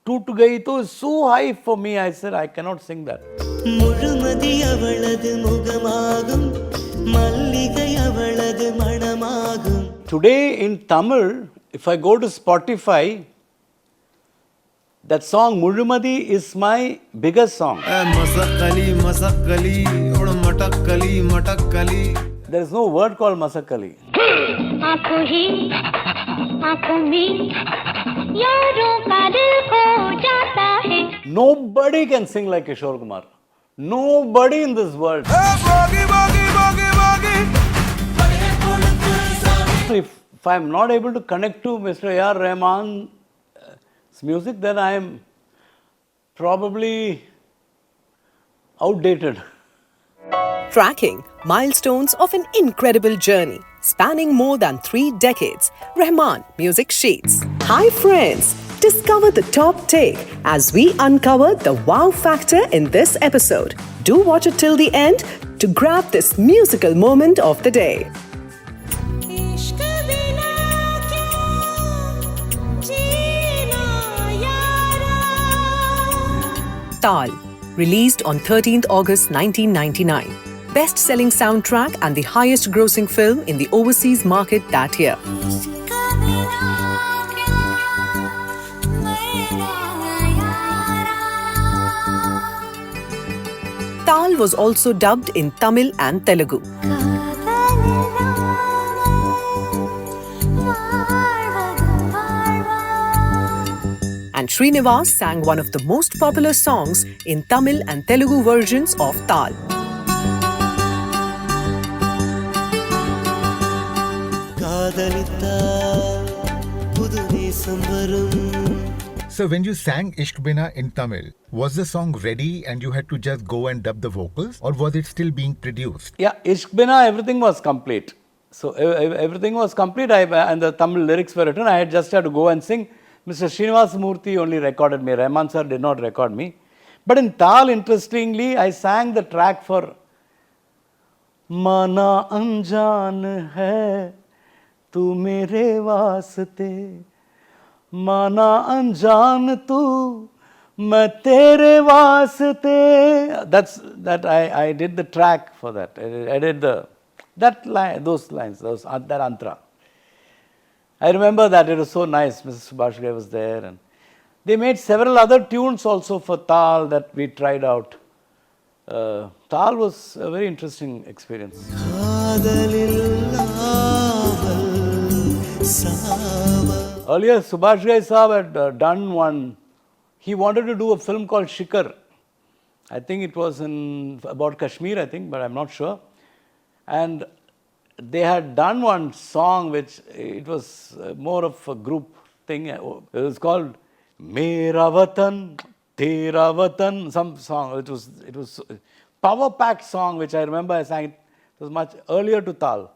टूट गई तो so high for me. I said I cannot sing that. முழுமதி அவளது முகமாகும் மல்லிகை அவளது மணமாகும். Today in Tamil, if I go to Spotify, that song Muzhumadi is my biggest song. There is no word called Masakali. Nobody can sing like Kishore Kumar. Nobody in this world. If I am not able to connect to Mr. A.R. Rahman's music, then I am probably outdated. Tracking milestones of an incredible journey spanning more than 3 decades, Rahman Music Sheets. Hi friends, discover the top take as we uncover the wow factor in this episode. Do watch it till the end to grab this musical moment of the day. Taal, released on 13th August 1999. Best-selling soundtrack and the highest-grossing film in the overseas market that year. Taal was also dubbed in Tamil and Telugu. And Srinivas sang one of the most popular songs in Tamil and Telugu versions of Taal. So when you sang Ishq Bina in Tamil, was the song ready and you had to just go and dub the vocals, or was it still being produced? Yeah, Ishq Bina, everything was complete. So everything was complete, and the Tamil lyrics were written. I just had to go and sing. Mr. Srinivas Murthy only recorded me. Rahman sir did not record me. But in Taal, interestingly, I sang the track for Mana Anjan hai tu mere vaste, Mana Anjan tu main tere vaste. I did the track for that. I did those lines, that antra. I remember that it was so nice. Mr. Subhash Ghai was there, and they made several other tunes also for Taal that we tried out. Taal was a very interesting experience. Earlier, Subhash Ghai Saab had done one. He wanted to do a film called Shikar. I think it was about Kashmir, I think, but I'm not sure. And they had done one song which it was more of a group thing. It was called Mera Vatan, Tera Vatan, some song. It was power-packed song which I remember I sang. It was much earlier to Taal.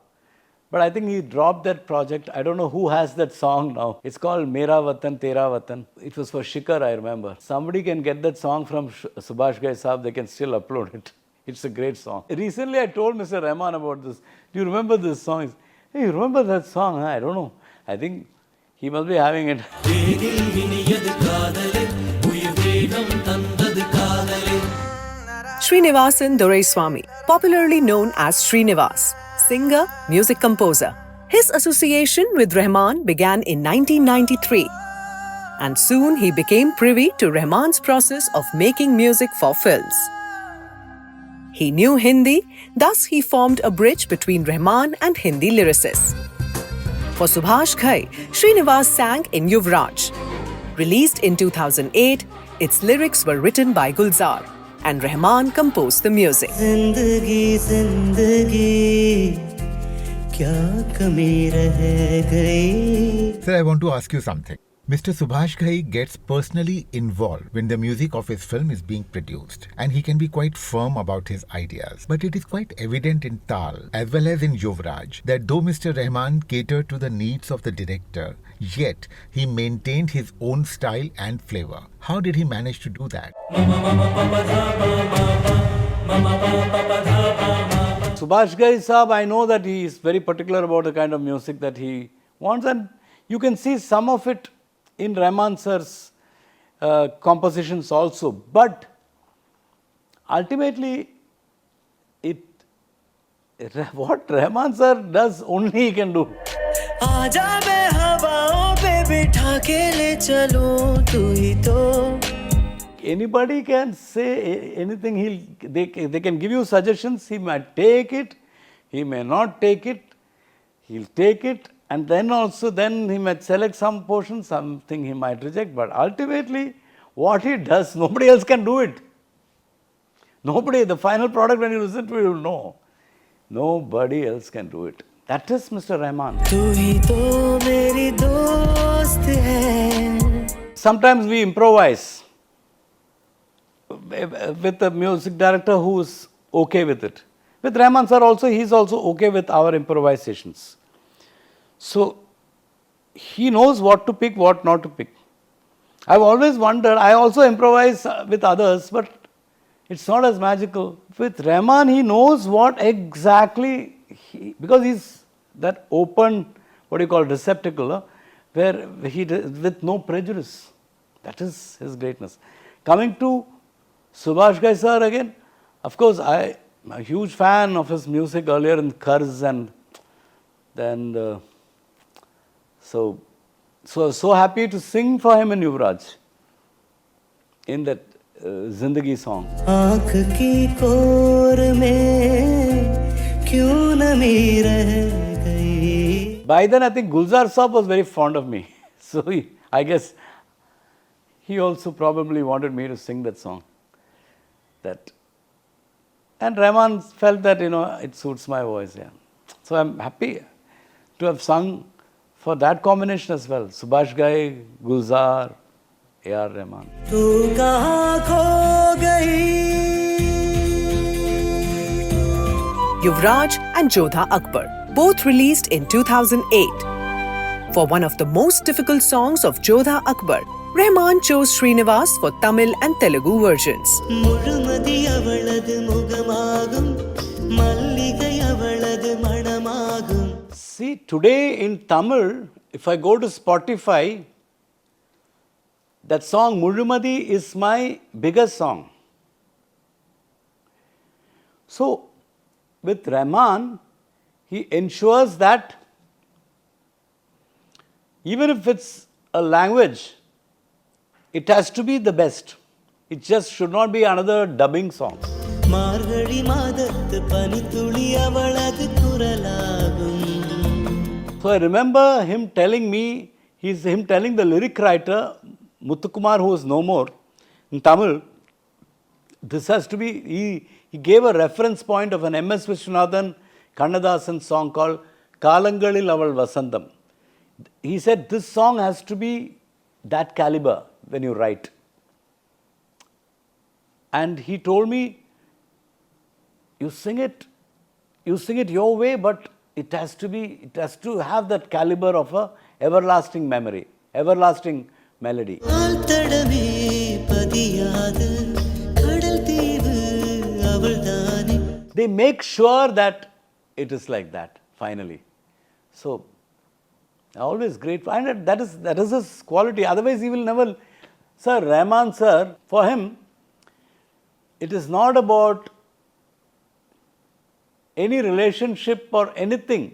But I think he dropped that project. I don't know who has that song now. It's called Mera Vatan, Tera Vatan. It was for Shikar, I remember. Somebody can get that song from Subhash Ghai Saab. They can still upload it. It's a great song. Recently, I told Mr. Rahman about this. Do you remember this song? Hey, you remember that song? I don't know. I think he must be having it. Srinivasan Doraiswamy, popularly known as Srinivas, singer, music composer. His association with Rahman began in 1993. And soon he became privy to Rahman's process of making music for films. He knew Hindi, thus he formed a bridge between Rahman and Hindi lyricists. For Subhash Ghai, Srinivas sang in Yuvraj. Released in 2008, its lyrics were written by Gulzar, and Rahman composed the music. Zindagi, zindagi, kya kami reh gayi. Sir, I want to ask you something. Mr. Subhash Ghai gets personally involved when the music of his film is being produced, and he can be quite firm about his ideas. But it is quite evident in Taal as well as in Yuvraj that though Mr. Rahman catered to the needs of the director, yet he maintained his own style and flavor. How did he manage to do that? Subhash Ghai Saab, I know that he is very particular about the kind of music that he wants, and you can see some of it in Rahman sir's compositions also. But ultimately, what Rahman sir does, only he can do. आजा मैं हवाओं पे बिठा के ले चलूं तू ही तो Anybody can say anything. They can give you suggestions. He might take it, he may not take it. He'll take it, and then he might select some portion, something he might reject. But ultimately, what he does, nobody else can do it. Nobody. The final product, when you listen to it, you will know. Nobody else can do it. That is Mr. Rahman. तू ही तो मेरी दोस्त है. Sometimes we improvise with a music director who is okay with it. With Rahman sir also, he is also okay with our improvisations. So, he knows what to pick, what not to pick. I have always wondered, I also improvise with others, but it's not as magical. With Rahman, he knows what exactly, because he's that open, receptacle, where he, with no prejudice. That is his greatness. Coming to Subhash Ghai sir again, of course, I'm a huge fan of his music earlier in Karz, and then so happy to sing for him in Yuvraj, in that Zindagi song. आँख की core में क्यों नमी रह गई. By then, I think Gulzar Saab was very fond of me. So I guess he also probably wanted me to sing that song. And Rahman felt that, it suits my voice. Yeah. So I'm happy to have sung for that combination as well. Subhash Ghai, Gulzar, A.R. Rahman. तू कहाँ खो गई. Yuvraj and Jodhaa Akbar, both released in 2008. For one of the most difficult songs of Jodhaa Akbar, Rahman chose Srinivas for Tamil and Telugu versions. முழுமதி அவளது முகமாகும் மல்லிகை அவளது மணமாகும். See, today in Tamil, if I go to Spotify, that song Muzhumadi is my biggest song. So, with Rahman, he ensures that even if it's a language, it has to be the best. It just should not be another dubbing song. மார்கழி மாதத்து பனித்துளி அவளது குரலாகும். So I remember him telling me, him telling the lyric writer, Muthukumar, who is no more, in Tamil, this has to be, he gave a reference point of an M.S. Vishwanathan Kannadasan song called Kalangalil Aval Vasandam. He said this song has to be that caliber when you write. And he told me, you sing it your way, but it has to have that caliber of a everlasting memory, everlasting melody. ஆழ்தடமே பதியாது கடல் தீவு அவள்தானே. They make sure that it is like that, finally. So, always grateful. And that is his quality. Otherwise, he will never. Sir, Rahman sir, for him, it is not about any relationship or anything.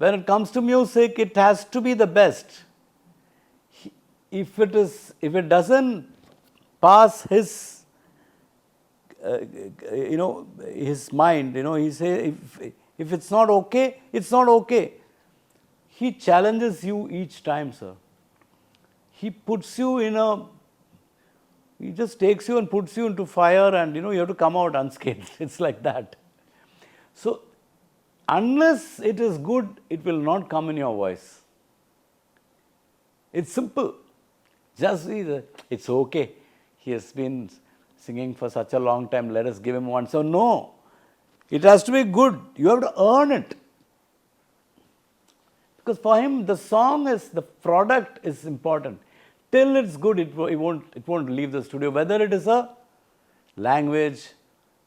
When it comes to music, it has to be the best. If it doesn't pass his, his mind, he say, if it's not okay, it's not okay. He challenges you each time, sir. He puts you he just takes you and puts you into fire, and you have to come out unscathed. It's like that. So, unless it is good, it will not come in your voice. It's simple. Just it's okay. He has been singing for such a long time, let us give him one. So, no. It has to be good. You have to earn it. Because for him, the product is important. Till it's good, it won't leave the studio. Whether it is a language,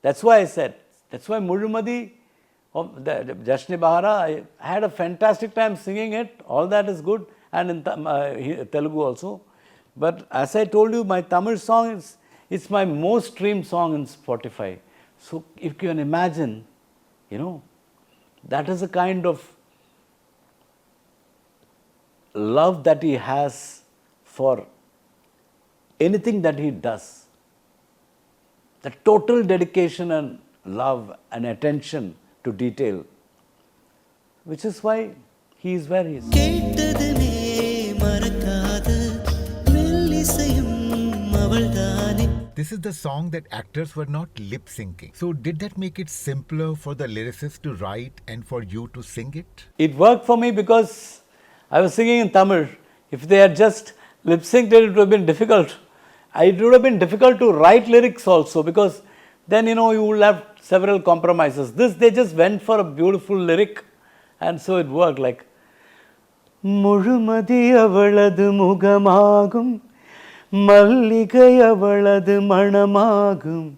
that's why I said, that's why Muzhumadi of the Jashne Bahara, I had a fantastic time singing it. All that is good. And in Telugu also. But as I told you, my Tamil song is it's my most streamed song in Spotify. So if you can imagine, that is a kind of love that he has for anything that he does. The total dedication and love and attention to detail, which is why he is where he is. This is the song that actors were not lip syncing. So did that make it simpler for the lyricist to write and for you to sing it? It worked for me because I was singing in Tamil. If they had just lip synced it, it would have been difficult. It would have been difficult to write lyrics also, because then you would have several compromises. This, they just went for a beautiful lyric, and so it worked. Like முழுமதி அவளது முகமாகும், மல்லிகை அவளது மணமாகும்,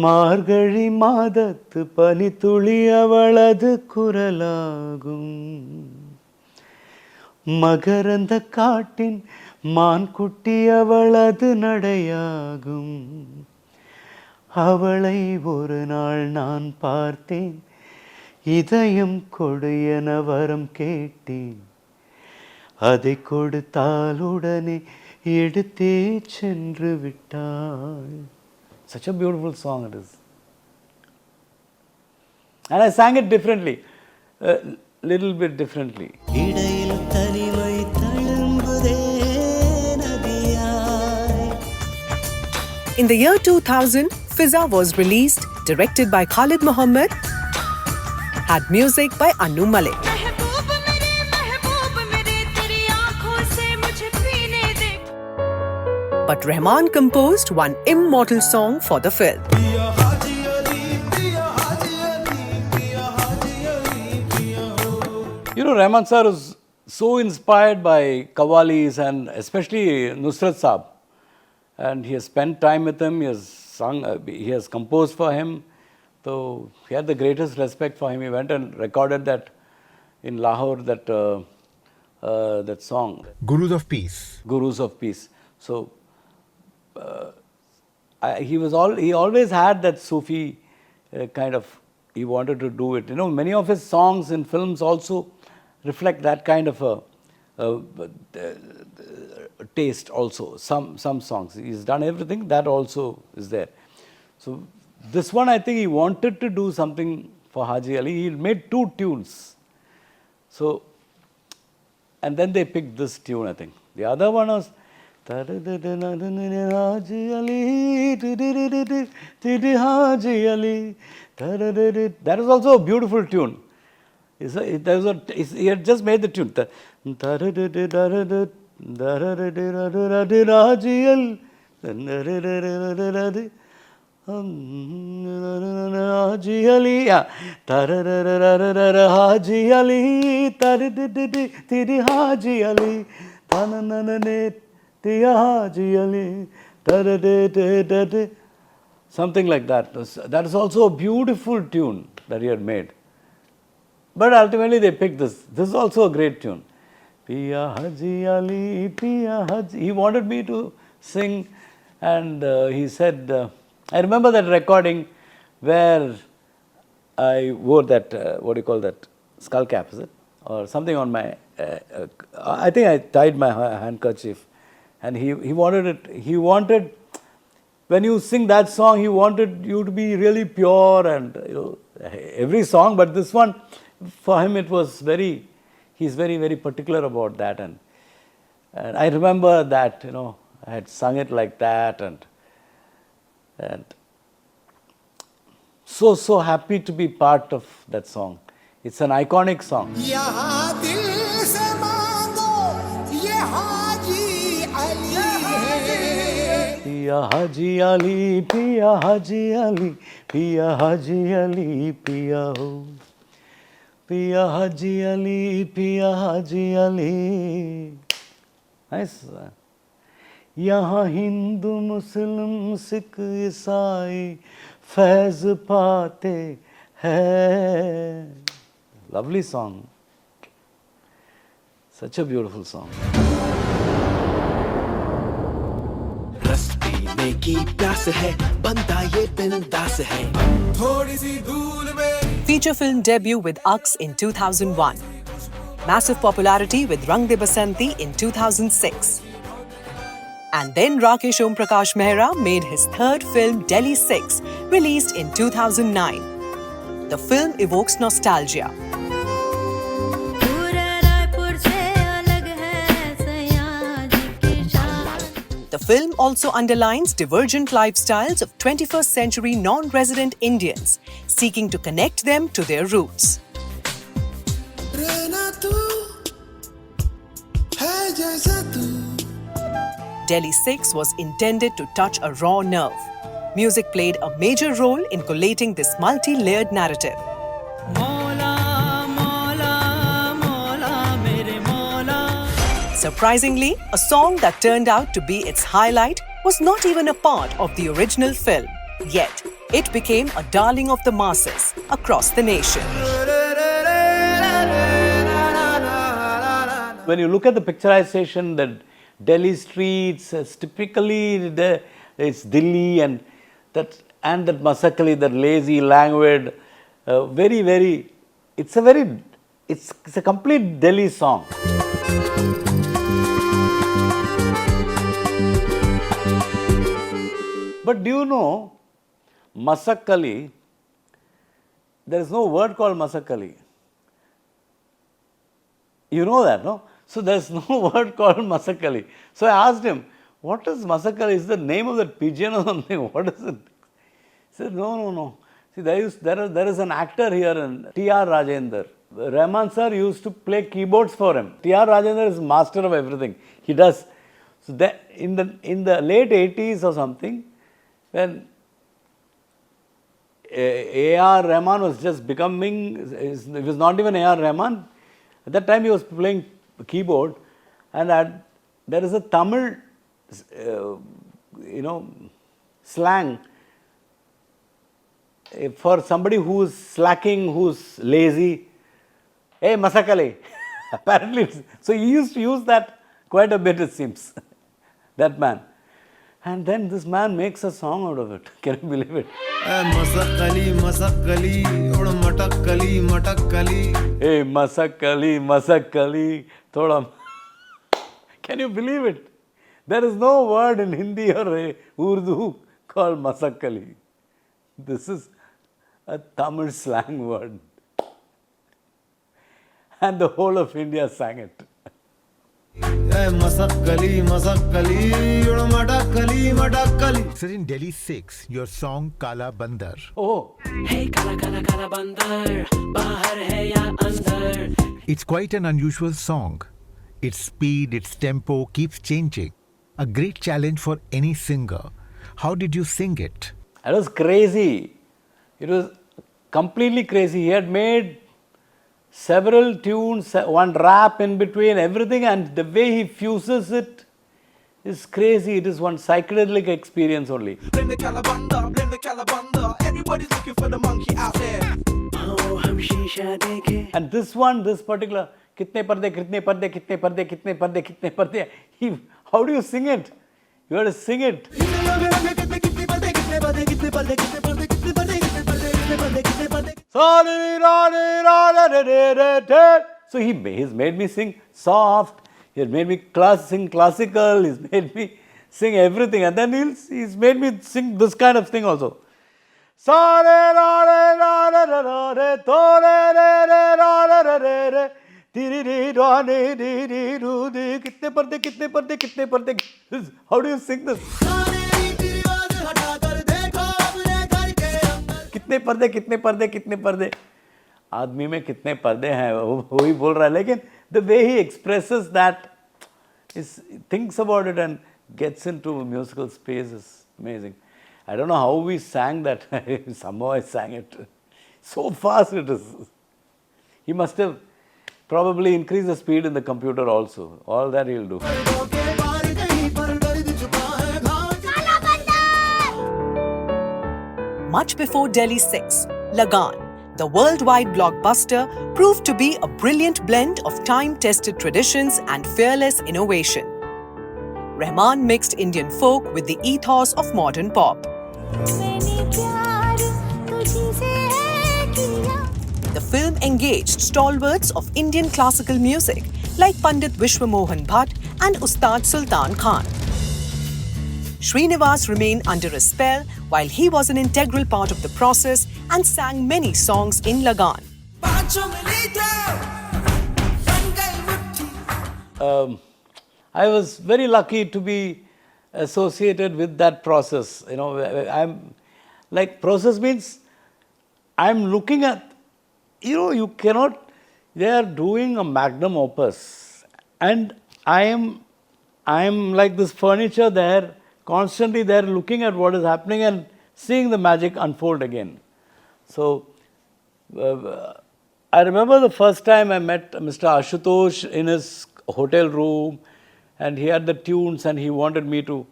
மார்கழி மாதத்து பனித்துளி அவளது குரலாகும், மகரந்த காட்டின் மான்குட்டி அவளது நடையாகும், அவளை ஒரு நாள் நான் பார்த்தேன், இதயம் கொடு என வரம் கேட்டேன், அதை கொடுத்தால் உடனே எடுத்தே சென்று விட்டாள். Such a beautiful song it is. And I sang it differently, little bit differently. இடையில் தனிமை தழும்புதே நதியாய். In the year 2000, Fiza was released, directed by Khalid Muhammad, had music by Annu Malik. But Rahman composed one immortal song for the film. Rahman sir is so inspired by Qawwalis and especially Nusrat Saab. And he has spent time with him, he has sung, he has composed for him. So he had the greatest respect for him. He went and recorded that in Lahore, that song. Gurus of Peace. Gurus of Peace. So he always had that Sufi kind of, he wanted to do it. Many of his songs in films also reflect that kind of a taste also. Some songs. He's done everything, that also is there. So this one, I think he wanted to do something for Haji Ali. He made 2 tunes. So, and then they picked this tune, I think. The other one was Haji Ali, Haji Ali. That is also a beautiful tune. He had just made the tune. Haji Ali, Haji Ali, Haji Ali, Haji Ali, something like that. That is also a beautiful tune that he had made. But ultimately they picked this. This is also a great tune. Piya Haji Ali, Piya Haji. He wanted me to sing, and he said, I remember that recording where I wore that, what do you call that, skull cap, is it? Or something on my, I think I tied my handkerchief. And he wanted it, when you sing that song, he wanted you to be really pure and, every song, but this one, for him it was he's very, very particular about that. And I remember that, I had sung it like that, and so happy to be part of that song. It's an iconic song. Piya Haji Ali, Piya Haji Ali, Piya Haji Ali, Piya ho. Piya Haji Ali, Piya Haji Ali. Nice. यहाँ हिंदू मुस्लिम सिख ईसाई फैज पाते हैं. Lovely song. Such a beautiful song. जीने की प्यास है बंदा ये बिंदास है थोड़ी सी धूल में Feature film debut with Aks in 2001. Massive popularity with Rang De Basanti in 2006. And then Rakesh Om Prakash Mehra made his third film Delhi 6, released in 2009. The film evokes nostalgia. The film also underlines divergent lifestyles of 21st century non-resident Indians, seeking to connect them to their roots. Delhi 6 was intended to touch a raw nerve. Music played a major role in collating this multi-layered narrative. Surprisingly, a song that turned out to be its highlight was not even a part of the original film. Yet, it became a darling of the masses across the nation. When you look at the picturization, the Delhi streets, typically it's Delhi and that Masakali, that lazy, languid, it's a complete Delhi song. But do you know, Masakali, there is no word called Masakali. You know that, no? So there is no word called Masakali. So I asked him, what is Masakali? Is the name of that pigeon or something? What is it? He said, no. See, there is an actor here, T.R. Rajendra. Rahman sir used to play keyboards for him. T.R. Rajendra is master of everything. He does. So in the late 80s or something, when A.R. Rahman was just becoming, it was not even A.R. Rahman. At that time he was playing keyboard, and there is a Tamil, slang for somebody who is slacking, who is lazy. Hey, Masakale. Apparently, so he used to use that quite a bit, it seems, that man. And then this man makes a song out of it. Can you believe it? Masakali, or matakali. Hey, Masakali, thoda. Can you believe it? There is no word in Hindi or Urdu called Masakali. This is a Tamil slang word. And the whole of India sang it. Sir, in Delhi 6, your song Kala Bandar. Oh. Hey, kala bandar, bahar hai ya andar. It's quite an unusual song. Its speed, its tempo keeps changing. A great challenge for any singer. How did you sing it? It was crazy. It was completely crazy. He had made several tunes, one rap in between, everything, and the way he fuses it is crazy. It is one psychedelic experience only. Blame the calabanda, everybody's looking for the monkey out there. And this particular, kitne parde, how do you sing it? You have to sing it. So he's made me sing soft, he's made me sing classical, he's made me sing everything, and then he's made me sing this kind of thing also. How do you sing this? कितने पर्दे आदमी में कितने पर्दे हैं वो ही बोल रहा है लेकिन the way he expresses that thinks about it and gets into musical space is amazing. I don't know how we sang that. Somehow I sang it so fast. It is. He must have probably increased the speed in the computer also. All that he'll do. Much before Delhi 6, Lagaan, the worldwide blockbuster, proved to be a brilliant blend of time-tested traditions and fearless innovation. Rahman mixed Indian folk with the ethos of modern pop. The film engaged stalwarts of Indian classical music like Pandit Vishwamohan Bhatt and Ustad Sultan Khan. Srinivas remained under a spell while he was an integral part of the process and sang many songs in Lagaan. I was very lucky to be associated with that process. You know, I'm like process means I'm looking at, you know, you cannot, they are doing a magnum opus and I am like this furniture there, constantly there looking at what is happening and seeing the magic unfold again. So I remember the first time I met Mr. Ashutosh in his hotel room and he had the tunes and he wanted me to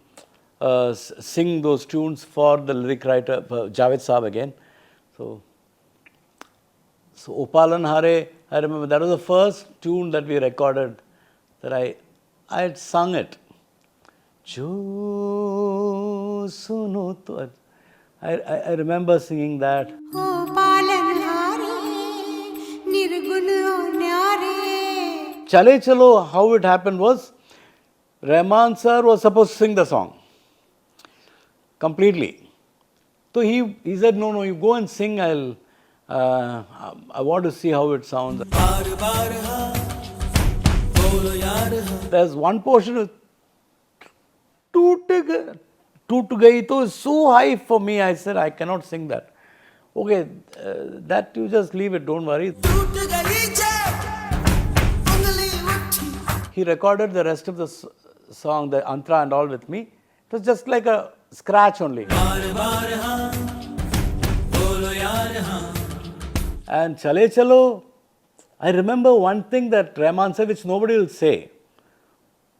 sing those tunes for the lyric writer, Javed Saab again. So Opalan Hare, I remember that was the first tune that we recorded that I had sung it. Jo suno to, I remember singing that. Chale Chalo, how it happened was, Rahman sir was supposed to sing the song completely. So he said, no, you go and sing, I want to see how it sounds. There's one portion, Toot Gai to is so high for me, I said, I cannot sing that. Okay, that you just leave it, don't worry. He recorded the rest of the song, the antra and all with me. It was just like a scratch only. And Chale Chalo, I remember one thing that Rahman said which nobody will say.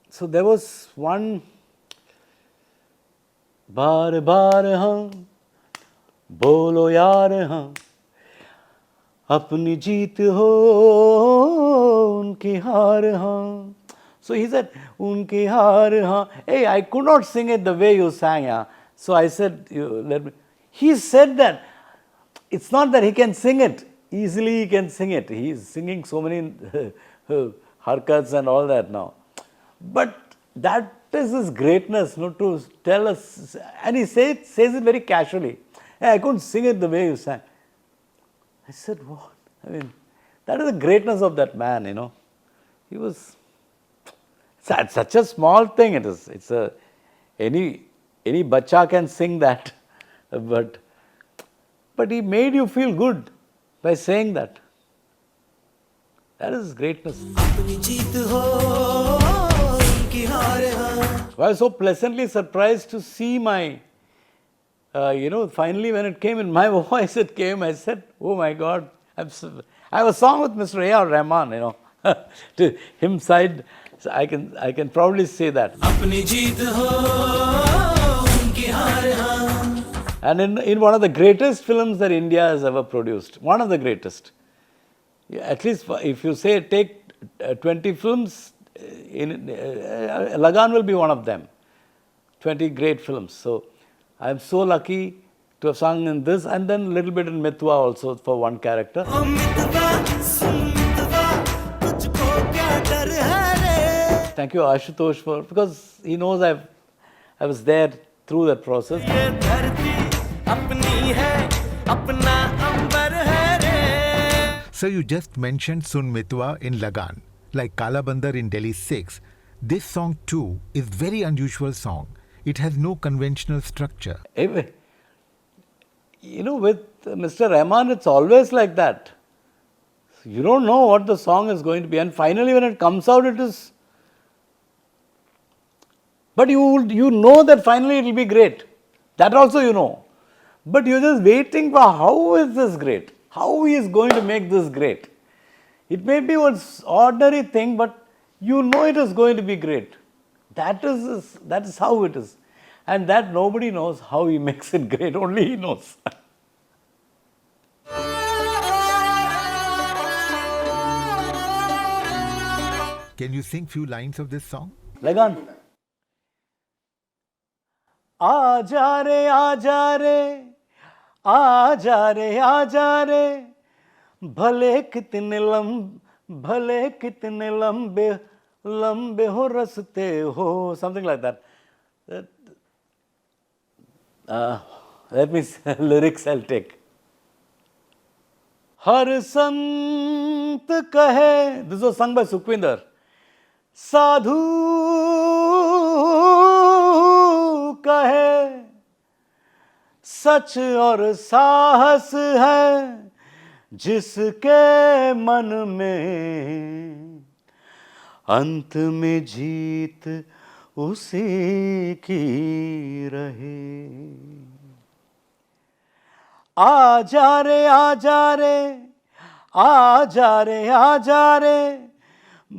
So there was one, Baar baar haan, bolo yaar haan, apni jeet ho, unki haar haan. So he said, unki haar haan. Hey, I could not sing it the way you sang. Yeah. So I said, let me. He said that. It's not that he can sing it. Easily he can sing it. He is singing so many harkats and all that now. But that is his greatness, to tell us. And he says it very casually. Hey, I couldn't sing it the way you sang. I said, what? I mean, that is the greatness of that man, He was such a small thing it is. It's any bacha can sing that. But he made you feel good by saying that. That is greatness. I was so pleasantly surprised to see my, finally when it came in my voice, I said, oh my God, I have a song with Mr. A.R. Rahman, to him side, so I can probably say that. And in one of the greatest films that India has ever produced, one of the greatest, at least if you say take 20 films, Lagaan will be one of them, 20 great films. So I am so lucky to have sung in this and then a little bit in Mitwa also for one character. Thank you Ashutosh because he knows I was there through that process. So you just mentioned Sun Mitwa in Lagaan, like Kala Bandar in Delhi 6. This song too is very unusual song. It has no conventional structure. With Mr. Rahman, it's always like that. You don't know what the song is going to be, and finally when it comes out, it is. But you know that finally it will be great. That also you know. But you're just waiting for how is this great? How he is going to make this great? It may be one ordinary thing, but you know it is going to be great. That is how it is. And that nobody knows how he makes it great, only he knows. Can you sing few lines of this song? Lagaan. आ जा रे आ जा रे आ जा रे आ जा रे भले कितने लंबे लंबे हो रस्ते हो, something like that. Let me lyrics I'll take. हर संत कहे, this was sung by Sukhwinder, साधु कहे सच और साहस है जिसके मन में, अंत में जीत उसी की रहे। आ जा रे आ जा रे आ जा रे आ जा रे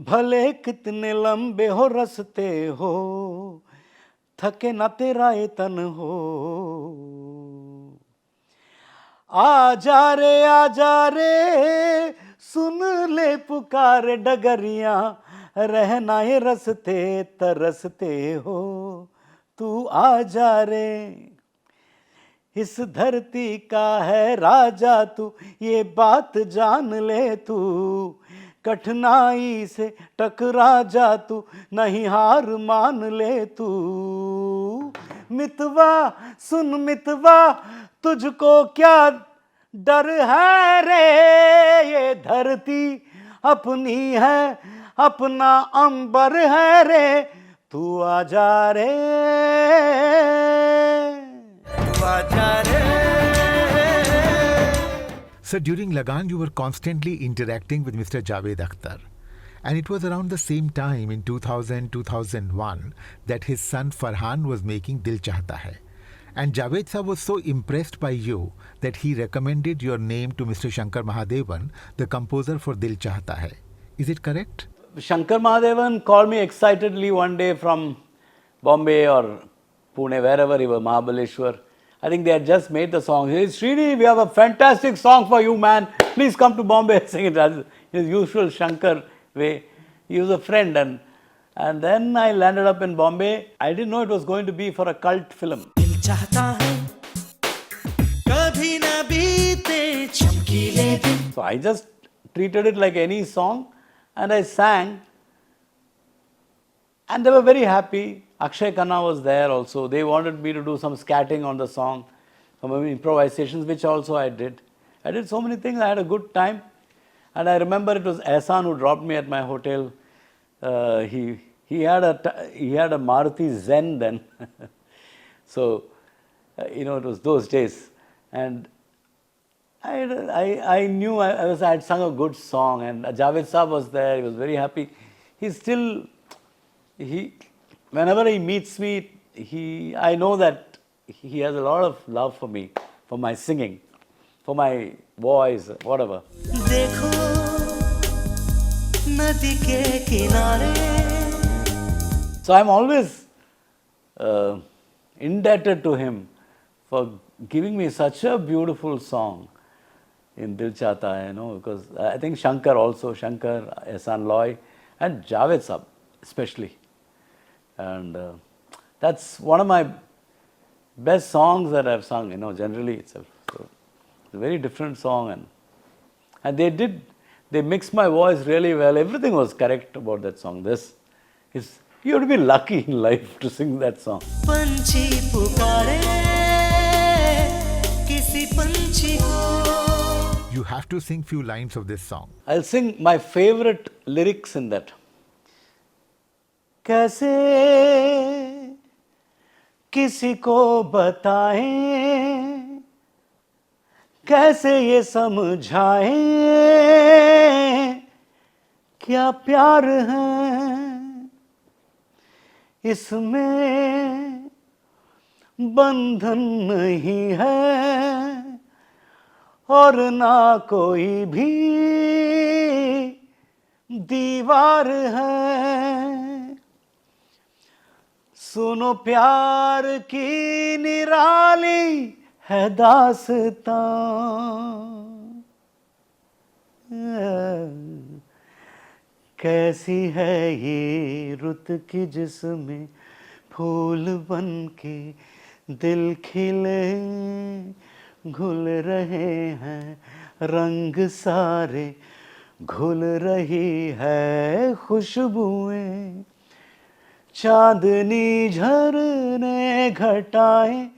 भले कितने लंबे हो रस्ते हो, थके ना तेरा ये तन हो। आ जा रे सुन ले पुकार डगरियां, रहना ये रस्ते तरसते हो, तू आ जा रे। इस धरती का है राजा तू, ये बात जान ले तू, कठिनाई से टकरा जा तू, नहीं हार मान ले तू। मितवा सुन मितवा तुझको क्या डर है रे, ये धरती अपनी है अपना अंबर है रे, तू आ जा रे तू आ जा रे। So during Lagaan, you were constantly interacting with Mr. Javed Akhtar. And it was around the same time in 2000-2001 that his son Farhan was making Dil Chahta Hai. And Javed Sahab was so impressed by you that he recommended your name to Mr. Shankar Mahadevan, the composer for Dil Chahta Hai. Is it correct? Shankar Mahadevan called me excitedly one day from Bombay or Pune, wherever he was, Mahabaleshwar. I think they had just made the song. He said, Srini, we have a fantastic song for you, man. Please come to Bombay and sing it. In his usual Shankar way. He was a friend. And then I landed up in Bombay. I didn't know it was going to be for a cult film. दिल चाहता है कभी ना बीते चमकीले दिन। So I just treated it like any song and I sang. And they were very happy. Akshay Khanna was there also. They wanted me to do some scatting on the song, some improvisations, which also I did. I did so many things. I had a good time. And I remember it was Ehsan who dropped me at my hotel. He had a Maruti Zen then. So, it was those days. And I knew I had sung a good song, and Javed Sahab was there. He was very happy. Whenever he meets me, I know that he has a lot of love for me, for my singing, for my voice, whatever. देखो नदी के किनारे। So I'm always indebted to him for giving me such a beautiful song in Dil Chahta Hai, because I think Shankar, Ehsan Loy, and Javed Sahab especially. And that's one of my best songs that I've sung, generally itself. So it's a very different song, and they mixed my voice really well. Everything was correct about that song. You have to be lucky in life to sing that song. पंछी पुकारे किसी पंछी को। You have to sing few lines of this song. I'll sing my favorite lyrics in that. कैसे किसी को बताएं, कैसे ये समझाएं, क्या प्यार है इसमें बंधन नहीं है और ना कोई भी दीवार है। सुनो प्यार की निराली है दास्तां, कैसी है ये रुत की जिसमें फूल बन के दिल खिले घुल रहे हैं, रंग सारे घुल रही है खुशबुएं, चांदनी झरने घटाएं,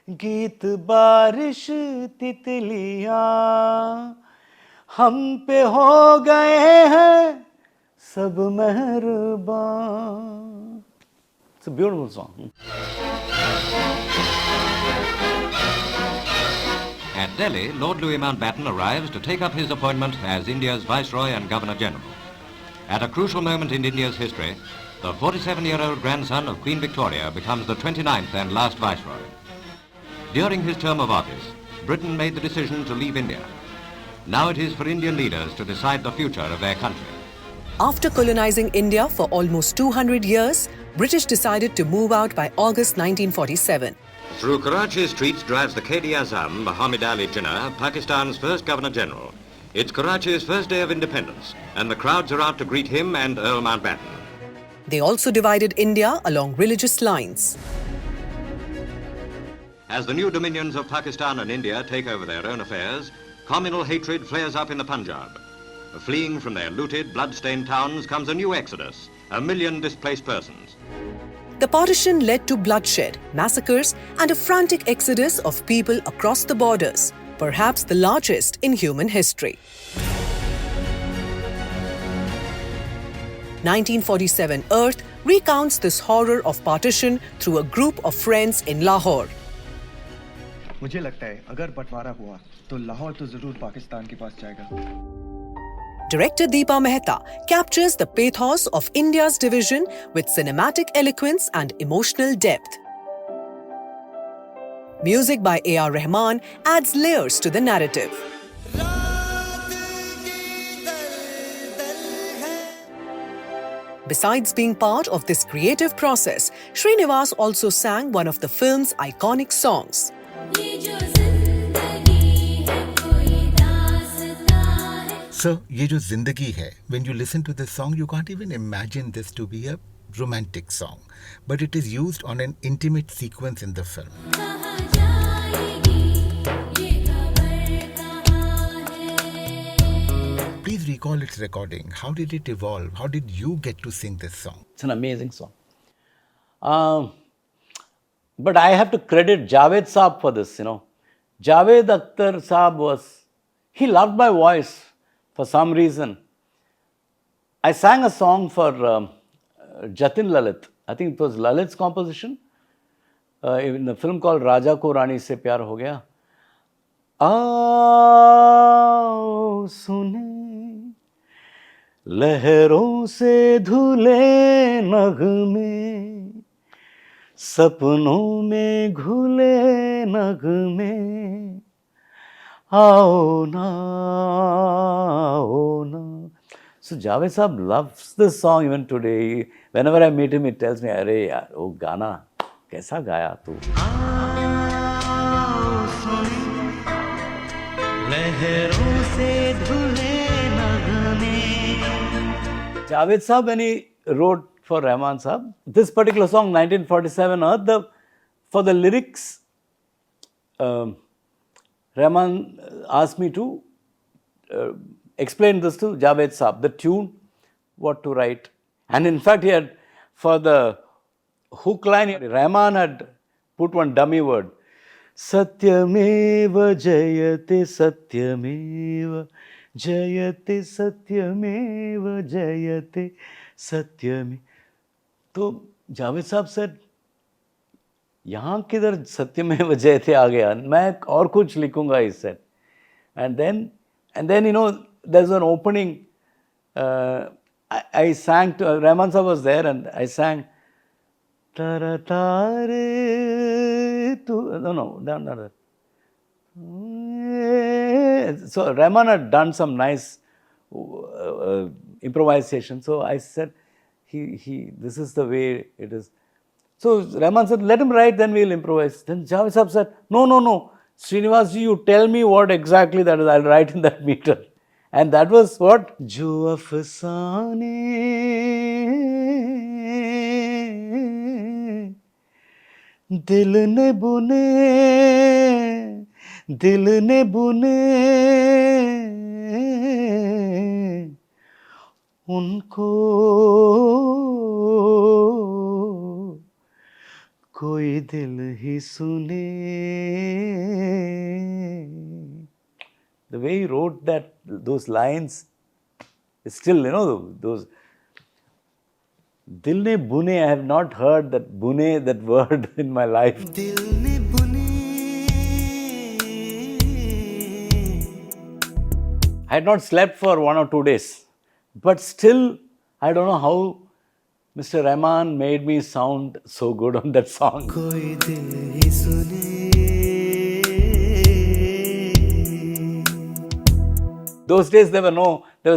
गीत बारिश तितलियां हम पे हो गए हैं सब मेहरबान. It's a beautiful song. At Delhi, Lord Louis Mountbatten arrives to take up his appointment as India's Viceroy and Governor-General. At a crucial moment in India's history, the 47-year-old grandson of Queen Victoria becomes the 29th and last Viceroy. During his term of office, Britain made the decision to leave India. Now it is for Indian leaders to decide the future of their country. After colonizing India for almost 200 years, British decided to move out by August 1947. Through Karachi's streets drives the Quaid-e-Azam, Muhammad Ali Jinnah, Pakistan's first Governor-General. It's Karachi's first day of independence, and the crowds are out to greet him and Earl Mountbatten. They also divided India along religious lines. As the new dominions of Pakistan and India take over their own affairs, communal hatred flares up in the Punjab. Fleeing from their looted, blood-stained towns comes a new exodus, 1 million displaced persons. The partition led to bloodshed, massacres, and a frantic exodus of people across the borders, perhaps the largest in human history. 1947 Earth recounts this horror of partition through a group of friends in Lahore. मुझे लगता है अगर बंटवारा हुआ तो लाहौर तो जरूर पाकिस्तान के पास जाएगा. Director Deepa Mehta captures the pathos of India's division with cinematic eloquence and emotional depth. Music by A.R. Rahman adds layers to the narrative. Besides being part of this creative process, Srinivas also sang one of the film's iconic songs. Sir, ye jo zindagi hai, when you listen to this song, you can't even imagine this to be a romantic song. But it is used on an intimate sequence in the film. Please recall its recording. How did it evolve? How did you get to sing this song? It's an amazing song. But I have to credit Javed Saab for this, Javed Akhtar Saab he loved my voice for some reason. I sang a song for Jatin Lalit. I think it was Lalit's composition in a film called Raja Ko Rani Se Pyar Ho Gaya. आओ सुने लहरों से धुले नगमे सपनों में घुले नगमे आओ ना. So Javed Saab loves this song even today. Whenever I meet him, he tells me, "Arey yaar, वो गाना कैसा गाया तू?" Javed Saab, when he wrote for Rahman Saab, this particular song, 1947 Earth, for the lyrics, Rahman asked me to explain this to Javed Saab, the tune, what to write. And in fact, he had, for the hook line, Rahman had put one dummy word. Satyameva jayate satyameva jayate satyameva jayate satyame. So Javed Saab said, यहाँ किधर सत्यमेव जयते आ गया, मैं और कुछ लिखूंगा, he said. And then there's an opening. I sang to Rahman Saab was there, and I sang tara tare tu no that. So Rahman had done some nice improvisation. So I said, this is the way it is. So Rahman said, let him write, then we'll improvise. Then Javed Saab said, no, Srinivas ji, you tell me what exactly that is, I'll write in that meter. And that was what? Jo afsane दिल ने बुने दिल ने बुने उनको कोई दिल ही सुने. The way he wrote those lines, still, those Dil ne bune, I have not heard that bune, that word in my life. दिल ने बुने I had not slept for 1 or 2 days. But still, I don't know how Mr. Rahman made me sound so good on that song. कोई दिल ही सुने. Those days there was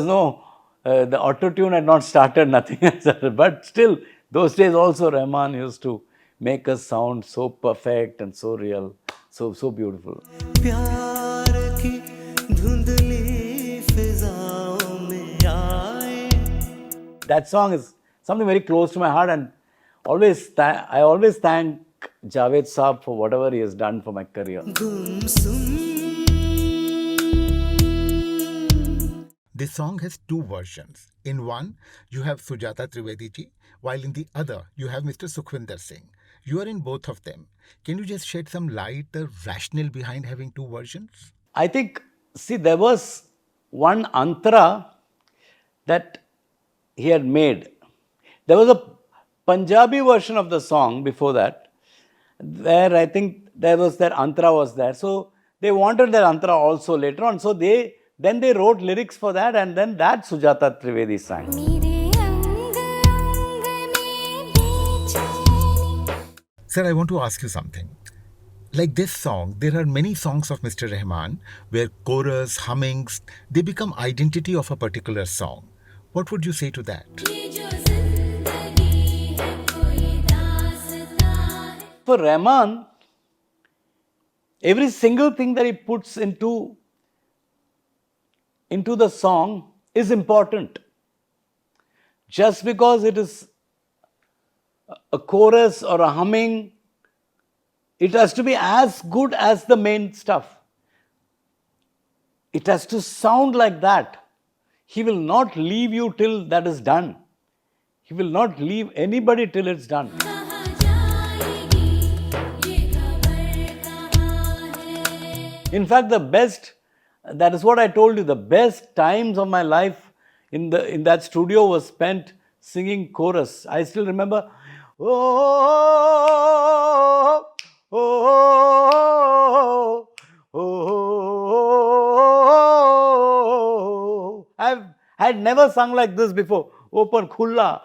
no, the auto-tune had not started, nothing had started. But still, those days also Rahman used to make us sound so perfect and so real, so beautiful. प्यार की धुंधली फिजाओं में आए. That song is something very close to my heart, and I always thank Javed Saab for whatever he has done for my career. This song has two versions. In one, you have Sujata Trivedi ji, while in the other, you have Mr. Sukhwinder Singh. You are in both of them. Can you just shed some light, the rationale behind having two versions? I think, there was one antara that he had made. There was a Punjabi version of the song before that, where I think there was that antara was there. So they wanted that antara also later on. So they wrote lyrics for that, and then that Sujata Trivedi sang. Sir, I want to ask you something. Like this song, there are many songs of Mr. Rahman where chorus, hummings, they become identity of a particular song. What would you say to that? For Rahman, every single thing that he puts into the song is important. Just because it is a chorus or a humming, it has to be as good as the main stuff. It has to sound like that. He will not leave you till that is done. He will not leave anybody till it's done. In fact, that is what I told you, the best times of my life in that studio was spent singing chorus. I still remember, oh, oh, oh, I had never sung like this before. Open Khulla.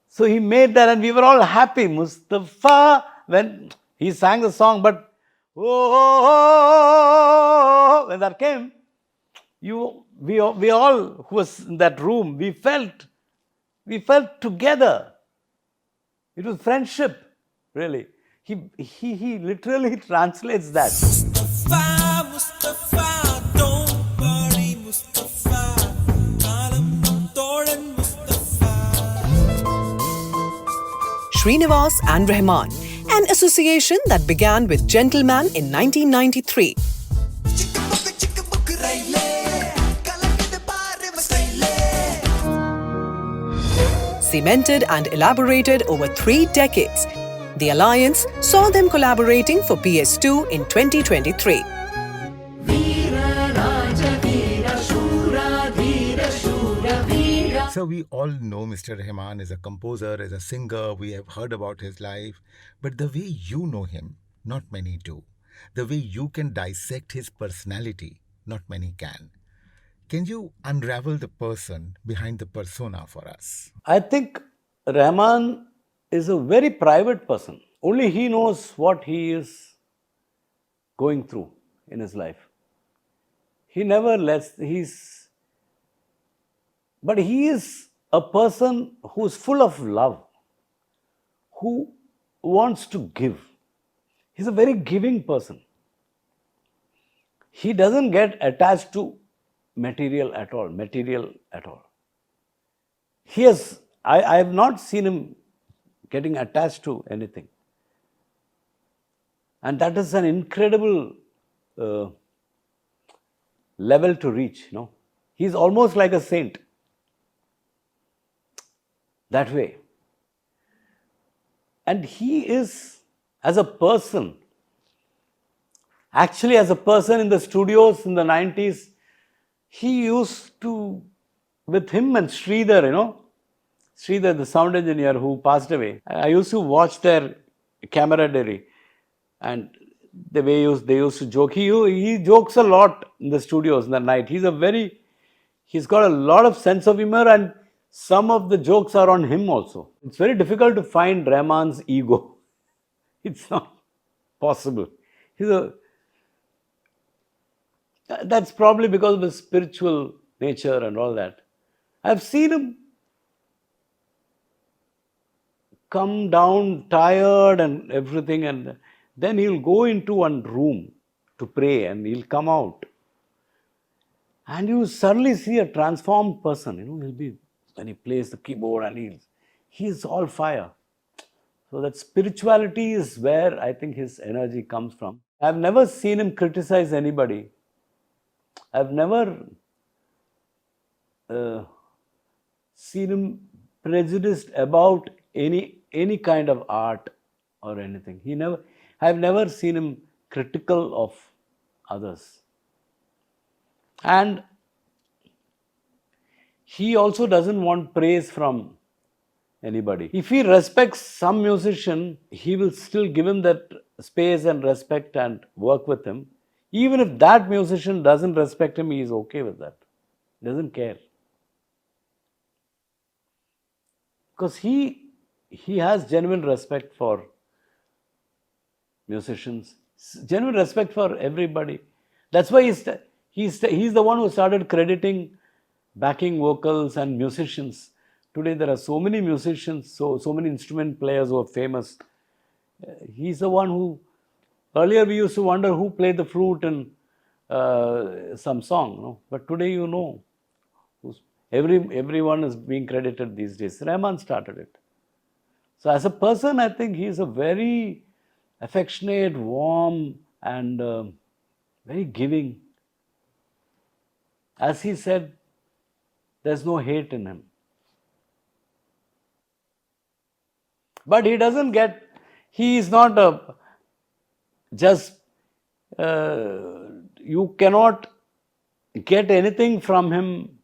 So he made that, and we were all happy. Mustafa, when he sang the song, but oh, when that came, we all who was in that room, we felt together. It was friendship, really. He literally translates that. Mustafa, Mustafa, don't worry, Mustafa. Alam Toran Mustafa. Srinivas and Rahman, an association that began with Gentleman in 1993. Cemented and elaborated over 3 decades, the alliance saw them collaborating for PS2 in 2023. So we all know Mr. Rahman as a composer, as a singer, we have heard about his life, but the way you know him, not many do. The way you can dissect his personality, not many can. Can you unravel the person behind the persona for us? I think Rahman is a very private person. Only he knows what he is going through in his life. He never but he is a person who is full of love, who wants to give. He's a very giving person. He doesn't get attached to material at all. I have not seen him getting attached to anything. And that is an incredible level to reach, you know. He's almost like a saint. That way. And he is, as a person, actually as a person in the studios in the 90s, he used to, with him and Sridhar, you know, Sridhar, the sound engineer who passed away, I used to watch their camaraderie. And the way they used to joke, he jokes a lot in the studios in the night. He's got a lot of sense of humor, and some of the jokes are on him also. It's very difficult to find Rahman's ego. It's not possible. That's probably because of his spiritual nature and all that. I've seen him come down tired and everything, and then he'll go into one room to pray and he'll come out. And you suddenly see a transformed person. You know, when he plays the keyboard and he's all fire. So that spirituality is where I think his energy comes from. I've never seen him criticize anybody. I've never seen him prejudiced about any kind of art or anything. I've never seen him critical of others. And he also doesn't want praise from anybody. If he respects some musician, he will still give him that space and respect and work with him. Even if that musician doesn't respect him, he is okay with that. He doesn't care. Because he has genuine respect for musicians, genuine respect for everybody. That's why he's the one who started crediting backing vocals and musicians. Today there are so many musicians, so many instrument players who are famous. He's the one who, earlier we used to wonder who played the flute in some song, no? But today you know, everyone is being credited these days. Rahman started it. So as a person, I think he's a very affectionate, warm, and very giving. As he said, there's no hate in him. But he is not you cannot get anything from him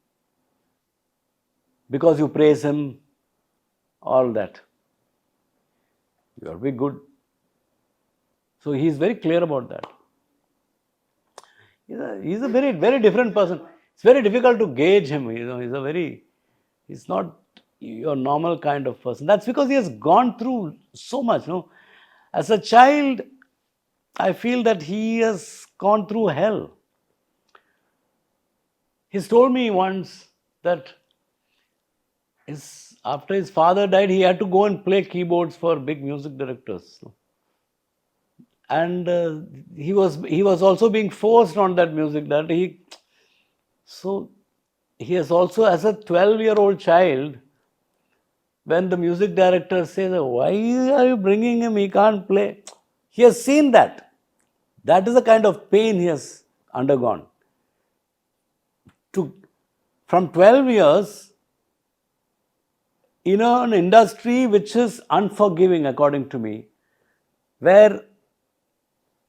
because you praise him, all that. You got to be good. So he is very clear about that. He's a very, very different person. It's very difficult to gauge him. You know, he's not your normal kind of person. That's because he has gone through so much. You know, as a child, I feel that he has gone through hell. He's told me once that after his father died, he had to go and play keyboards for big music directors. And he was also being forced on that music that so he has also, as a 12-year-old child, when the music director says, why are you bringing him, he can't play, he has seen that. That is the kind of pain he has undergone. From 12 years, in an industry which is unforgiving, according to me, where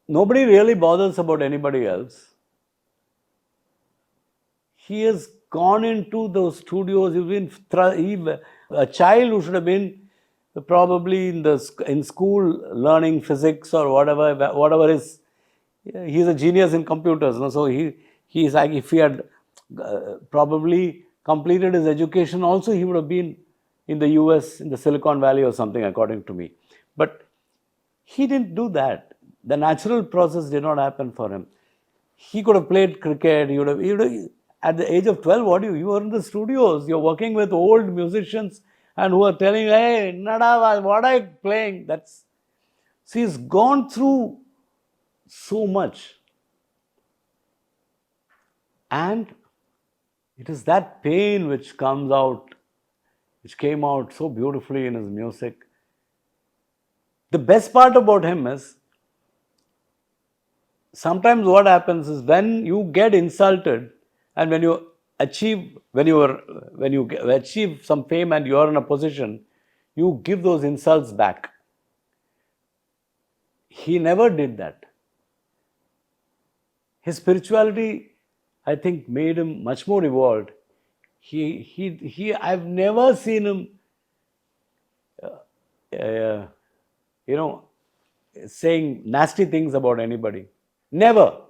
nobody really bothers about anybody else, he has gone into those studios. A child who should have been probably in school learning physics or whatever is, he's a genius in computers. No? So he's like, if he had probably completed his education also, he would have been in the US, in the Silicon Valley or something, according to me. But he didn't do that. The natural process did not happen for him. He could have played cricket. He would have, at the age of 12, you were in the studios. You're working with old musicians and who are telling, hey, Nada, what are you playing? So he's gone through so much. And it is that pain which came out so beautifully in his music. The best part about him is, sometimes what happens is when you get insulted and when you achieve some fame and you are in a position, you give those insults back. He never did that. His spirituality, I think, made him much more evolved. I've never seen him, saying nasty things about anybody. Never.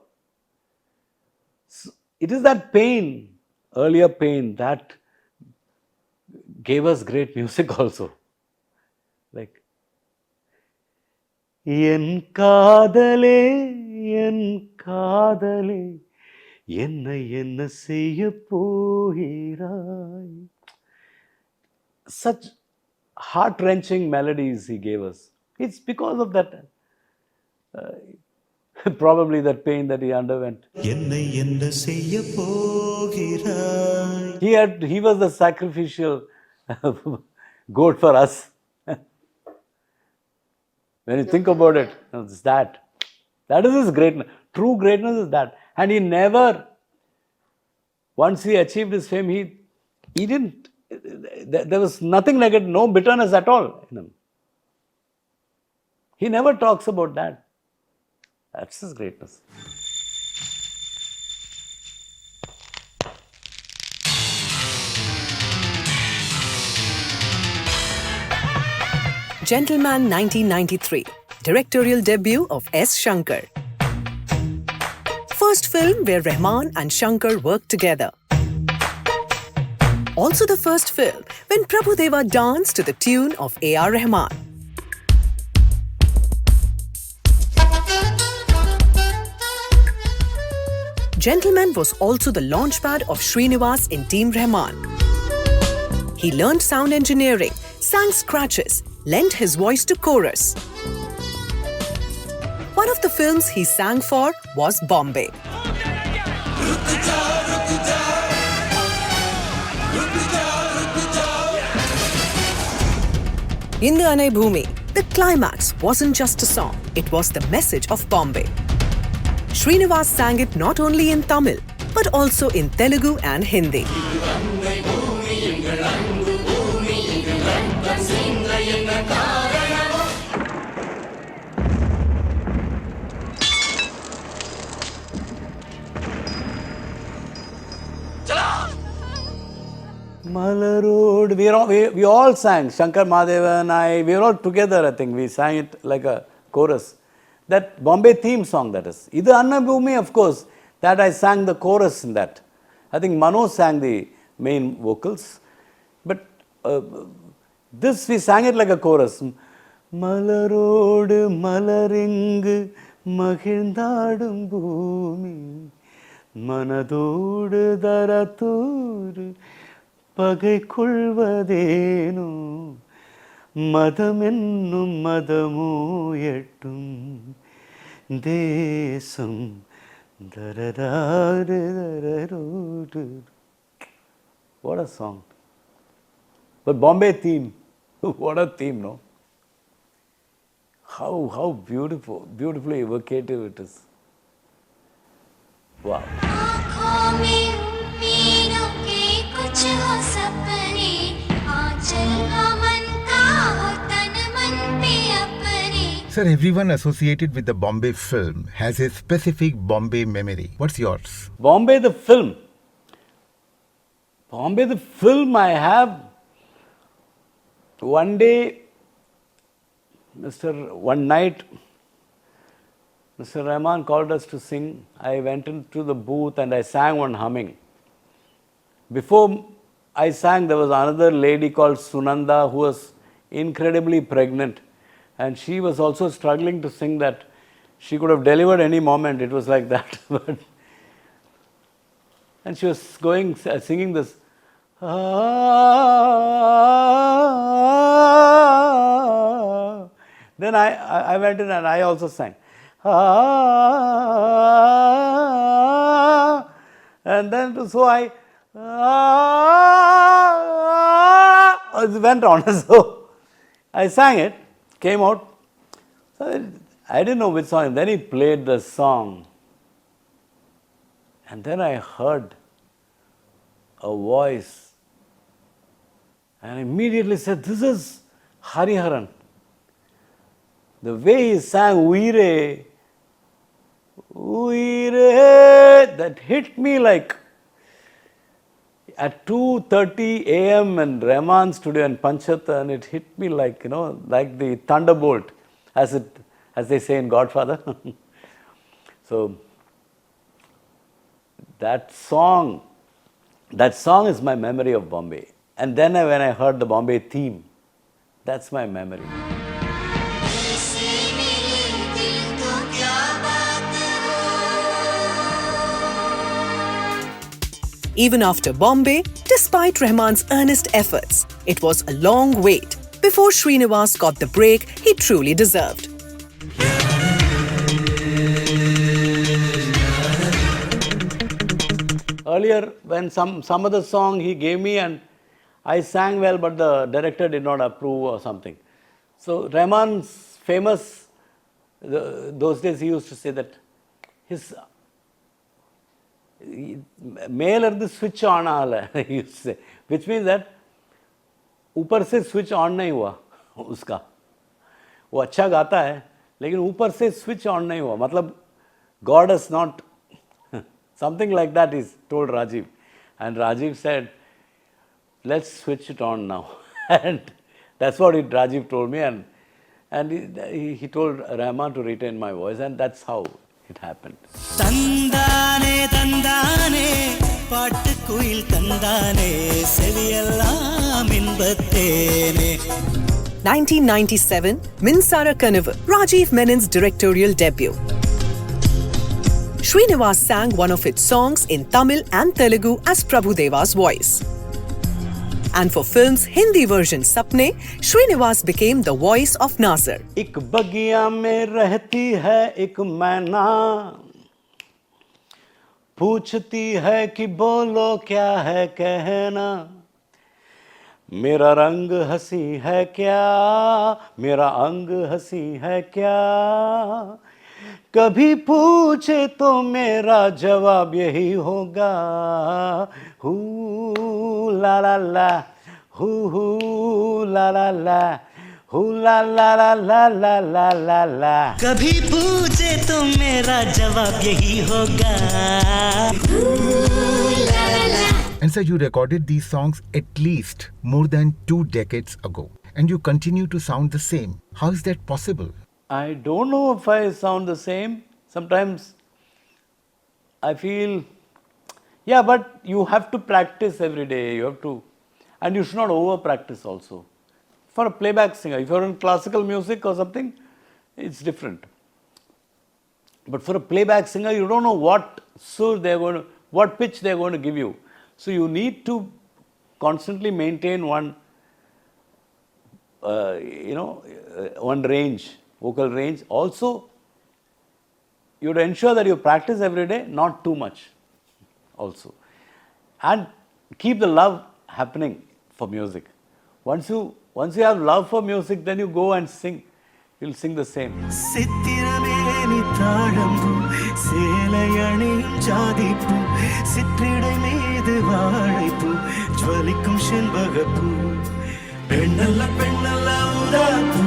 So it is that pain, earlier pain, that gave us great music also. Like, En kaadale, en kaadale, enna seyya pogirai. Such heart-wrenching melodies he gave us. It's because of that, probably that pain that he underwent. He was the sacrificial goat for us. When you think about it, it's that. That is his greatness. True greatness is that. And he never, once he achieved his fame, he didn't, there was nothing negative, no bitterness at all in him. He never talks about that. That's his greatness. Gentleman 1993, directorial debut of S. Shankar. First film where Rahman and Shankar worked together. Also the first film when Prabhudeva danced to the tune of A.R. Rahman. Gentleman was also the launchpad of Srinivas in Team Rahman. He learned sound engineering, sang scratches, lent his voice to chorus. One of the films he sang for was Bombay. Indu Anai Bhumi, the climax wasn't just a song, it was the message of Bombay. Srinivas sang it not only in Tamil, but also in Telugu and Hindi. Malarod, we all sang, Shankar Mahadeva and I, we were all together, I think. We sang it like a chorus. That Bombay theme song, that is. Idu Anna Bhumi, of course, that I sang the chorus in that. I think Mano sang the main vocals. But this, we sang it like a chorus. Malarod, Malaring, Mahindadum Bhumi, Manadod, Daratur, Pagai Kulvadenu, Madamennu Madamu Yetum, Desum, Daradaru. What a song. But Bombay theme, what a theme, no? How beautifully evocative it is. Wow. Sir, everyone associated with the Bombay film has a specific Bombay memory. What's yours? Bombay the film. Bombay the film, I have one day, one night, Mr. Rahman called us to sing. I went into the booth and I sang one humming. Before I sang, there was another lady called Sunanda who was incredibly pregnant. And she was also struggling to sing that. She could have delivered any moment. It was like that. And she was singing this. Then I went in and I also sang. And then so I it went on. So I sang it, came out. So I didn't know which song. Then he played the song. And then I heard a voice and I immediately said, this is Hariharan. The way he sang Uire, Uire, that hit me like at 2:30 a.m. in Rahman studio in Panchata, and it hit me like, like the thunderbolt, as they say in Godfather. So that song is my memory of Bombay. And then when I heard the Bombay theme, that's my memory. Even after Bombay, despite Rahman's earnest efforts, it was a long wait before Srinivas got the break he truly deserved. Earlier, when some other song he gave me and I sang well, but the director did not approve or something. So Rahman's famous, those days he used to say that his male the switch on आला है, he used to say, which means that ऊपर से switch on नहीं हुआ उसका. वो अच्छा गाता है, लेकिन ऊपर से switch on नहीं हुआ. मतलब God has not, something like that is told Rajiv. And Rajiv said, let's switch it on now. And that's what Rajiv told me. And he told Rahman to retain my voice. And that's how it happened. Tandane, tandane, pattukuil tandane, seviyallam inbattene. 1997, Minsara Kanavu, Rajiv Menon's directorial debut. Srinivas sang one of its songs in Tamil and Telugu as Prabhudeva's voice. And for film's Hindi version Sapne, Srinivas became the voice of Nazar. एक बगिया में रहती है एक मैना, पूछती है कि बोलो क्या है कहना, मेरा रंग हंसी है क्या, मेरा अंग हंसी है क्या, कभी पूछे तो मेरा जवाब यही होगा, हू ला ला ला, हू ला ला ला, हू ला ला ला ला ला ला ला ला. कभी पूछे तो मेरा जवाब यही होगा. And so you recorded these songs at least more than 2 decades ago, and you continue to sound the same. How is that possible? I don't know if I sound the same. Sometimes I feel, yeah, but you have to practice every day. You have to, and you should not over practice also. For a playback singer, if you're in classical music or something, it's different. But for a playback singer, you don't know what sur they're going to, what pitch they're going to give you. So you need to constantly maintain one, one range, vocal range. Also, you have to ensure that you practice every day, not too much also. And keep the love happening for music. Once you have love for music, then you go and sing. You'll sing the same. சித்திரமேனி தாழம்பூ சேலையணியும் ஜாதிப்பூ சிற்றிடை மீது வாழைப்பூ ஜ்வலிக்கும் செண்பகப்பூ பெண்ணல்ல பெண்ணல்ல ஊதாப்பூ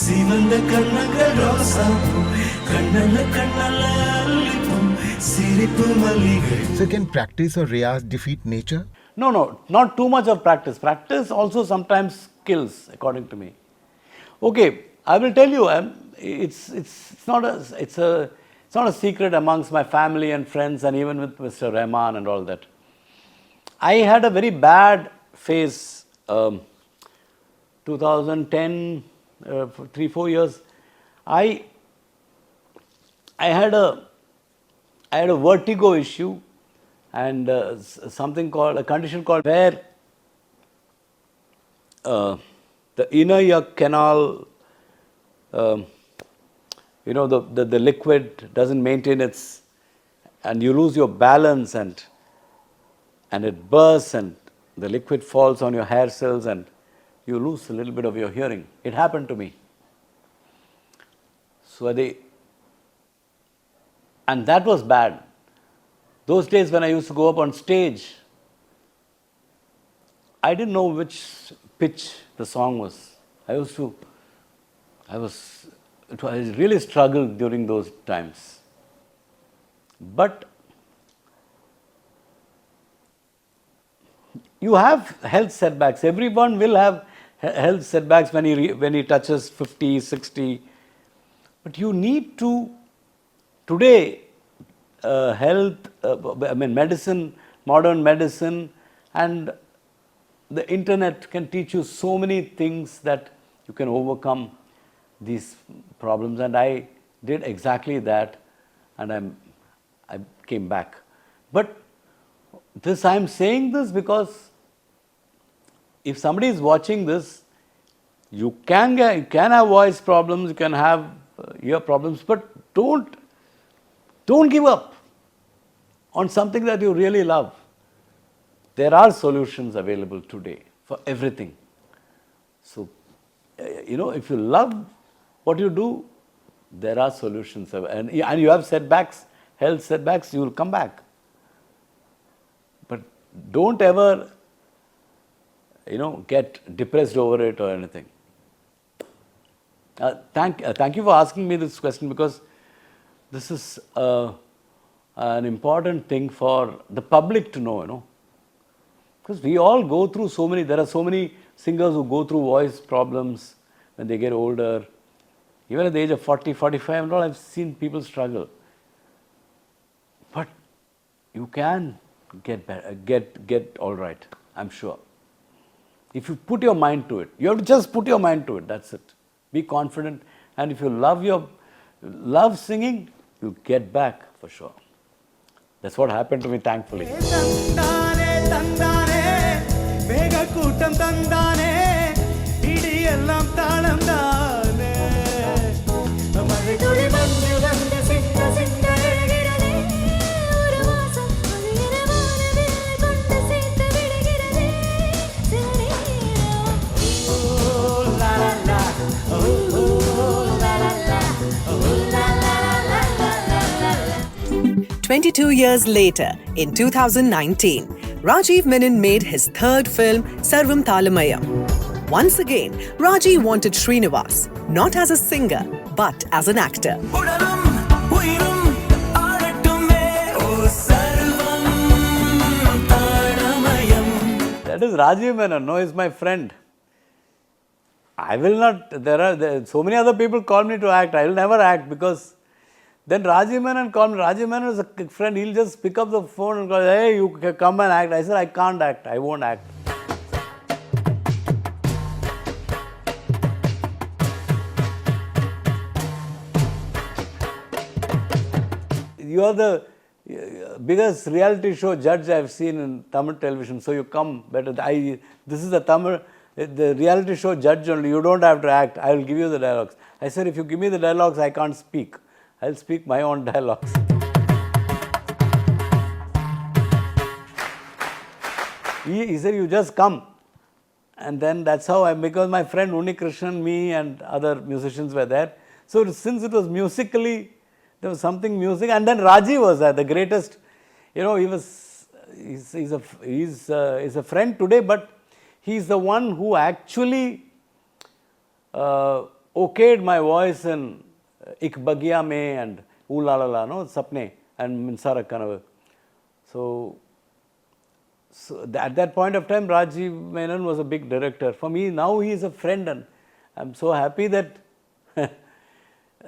சிவந்த கண்ணங்கள் ரோசாப்பூ கண்ணல்ல கண்ணல்ல அல்லிப்பூ சிரிப்பு மல்லிகை. So can practice or riyaz defeat nature? No, not too much of practice. Practice also sometimes kills, according to me. Okay, I will tell you. It's not a secret amongst my family and friends, and even with Mr. Rahman and all that. I had a very bad phase. 2010, 3-4 years. I had a vertigo issue. And a condition called where the inner ear canal, the liquid doesn't maintain its, and you lose your balance and it bursts and the liquid falls on your hair cells and you lose a little bit of your hearing. It happened to me. So and that was bad. Those days when I used to go up on stage, I didn't know which pitch the song was. I really struggled during those times. But you have health setbacks. Everyone will have health setbacks when he touches 50, 60. But you need to, today, medicine, modern medicine, and the internet can teach you so many things that you can overcome these problems. And I did exactly that, and I came back. But I'm saying this because if somebody is watching this, you can have voice problems, you can have ear problems, but don't give up on something that you really love. There are solutions available today for everything. So, if you love what you do, there are solutions. And you have setbacks, health setbacks, you will come back. But don't ever, get depressed over it or anything. Thank you for asking me this question, because this is an important thing for the public to know, Because we all go through there are so many singers who go through voice problems when they get older. Even at the age of 40, 45 and all, I've seen people struggle. But you can get better, get all right, I'm sure. If you put your mind to it, you have to just put your mind to it, that's it. Be confident, and if you love singing, you'll get back for sure. That's what happened to me, thankfully. "22 years later, in 2019, Rajiv Menon made his third film, Sarvam Thalamayam. Once again, Rajiv wanted Srinivas, not as a singer, but as an actor. That is Rajiv Menon, no, he's my friend. I will not, there are so many other people call me to act, I will never act, because then Rajiv Menon called me. Rajiv Menon is a friend, he'll just pick up the phone and go, hey, you can come and act. I said, I can't act, I won't act. You are the biggest reality show judge I've seen in Tamil television, so you come better. This is the reality show judge only, you don't have to act, I will give you the dialogues. I said, if you give me the dialogues, I can't speak. I'll speak my own dialogues. He said, you just come. And then that's how because my friend Unni Krishnan, me and other musicians were there. So since it was musically, there was something music. And then Rajiv was there, the greatest. He's a friend today, but he's the one who actually okayed my voice in Ik Bagiya Mein and Ooh La La La, no, Sapne and Minsara Kanavu. So at that point of time, Rajiv Menon was a big director. For me, now he is a friend, and I'm so happy that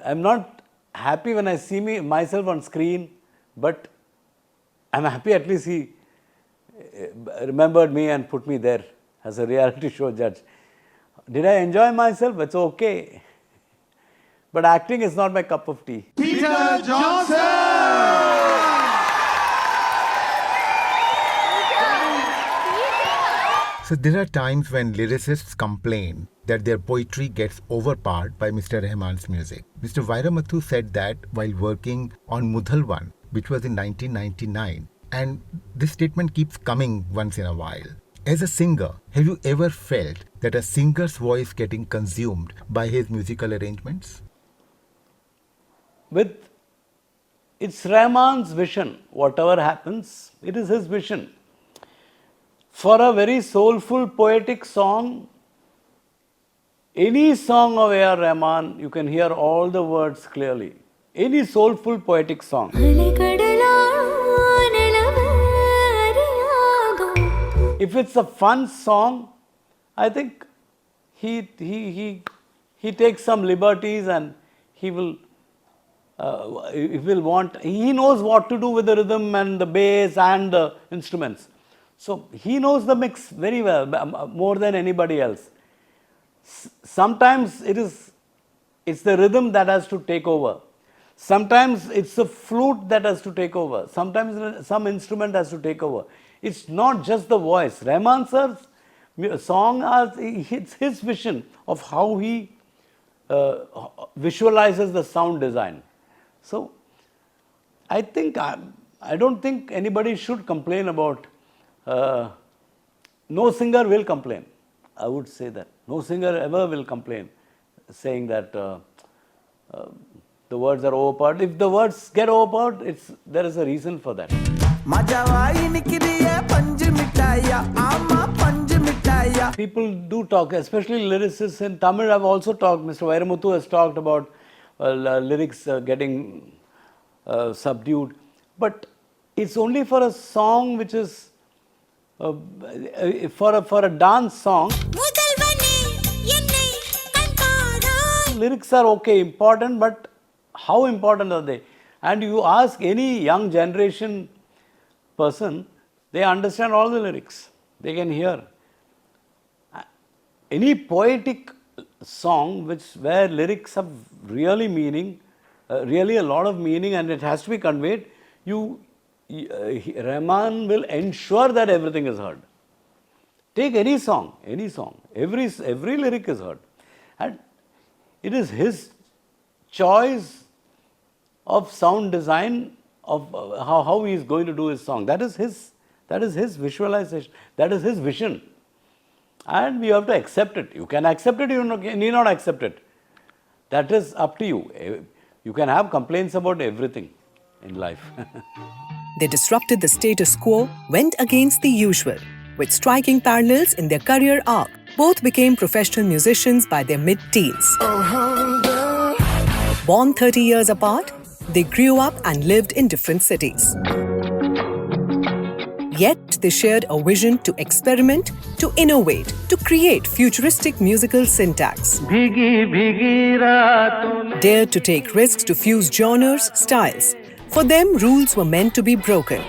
I'm not happy when I see myself on screen, but I'm happy at least he remembered me and put me there as a reality show judge. Did I enjoy myself? It's okay. But acting is not my cup of tea. Peter Johnson! So there are times when lyricists complain that their poetry gets overpowered by Mr. Rahman's music. Mr. Vairamathu said that while working on Mudhalwan, which was in 1999, and this statement keeps coming once in a while. As a singer, have you ever felt that a singer's voice getting consumed by his musical arrangements? With it's Rahman's vision. Whatever happens, it is his vision. For a very soulful, poetic song, any song of A.R. Rahman, you can hear all the words clearly. Any soulful, poetic song. If it's a fun song, I think he takes some liberties and he will he knows what to do with the rhythm and the bass and the instruments. So he knows the mix very well, more than anybody else. Sometimes it's the rhythm that has to take over. Sometimes it's the flute that has to take over. Sometimes some instrument has to take over. It's not just the voice. Rahman sir's song, it's his vision of how he visualizes the sound design. So I don't think anybody should complain about, no singer will complain. I would say that. No singer ever will complain saying that the words are overpowered. If the words get overpowered, there is a reason for that. People do talk, especially lyricists in Tamil have also talked. Mr. Vairamuthu has talked about lyrics getting subdued. But it's only for a song which is, for a dance song, lyrics are okay, important, but how important are they? And you ask any young generation person, they understand all the lyrics. They can hear. Any poetic song where lyrics have really meaning, really a lot of meaning, and it has to be conveyed, Rahman will ensure that everything is heard. Take any song, every lyric is heard. And it is his choice of sound design, of how he is going to do his song. That is his visualization, that is his vision. And we have to accept it. You can accept it, you need not accept it. That is up to you. You can have complaints about everything in life. They disrupted the status quo, went against the usual. With striking parallels in their career arc, both became professional musicians by their mid-teens. Born 30 years apart, they grew up and lived in different cities. Yet they shared a vision to experiment, to innovate, to create futuristic musical syntax. Dared to take risks to fuse genres, styles. For them, rules were meant to be broken.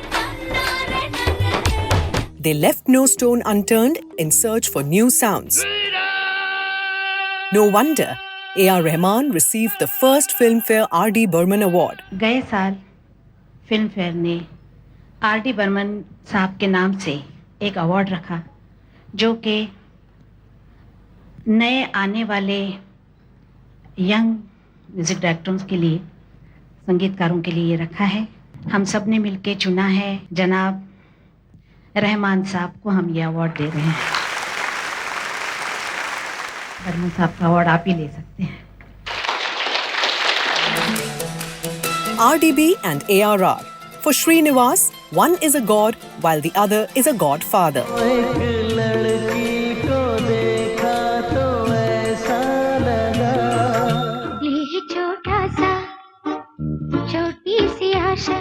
They left no stone unturned in search for new sounds. No wonder A.R. Rahman received the first Filmfare R.D. Burman Award. गए साल Filmfare ने R.D. Burman साहब के नाम से एक award रखा, जो कि नए आने वाले यंग म्यूजिक डायरेक्टर्स के लिए, संगीतकारों के लिए ये रखा है. हम सब ने मिलकर चुना है. जनाब रहमान साहब को हम ये अवार्ड दे रहे हैं. बर्मन साहब का अवार्ड आप ही ले सकते हैं. RDB and ARR. For Srinivas, one is a god while the other is a godfather.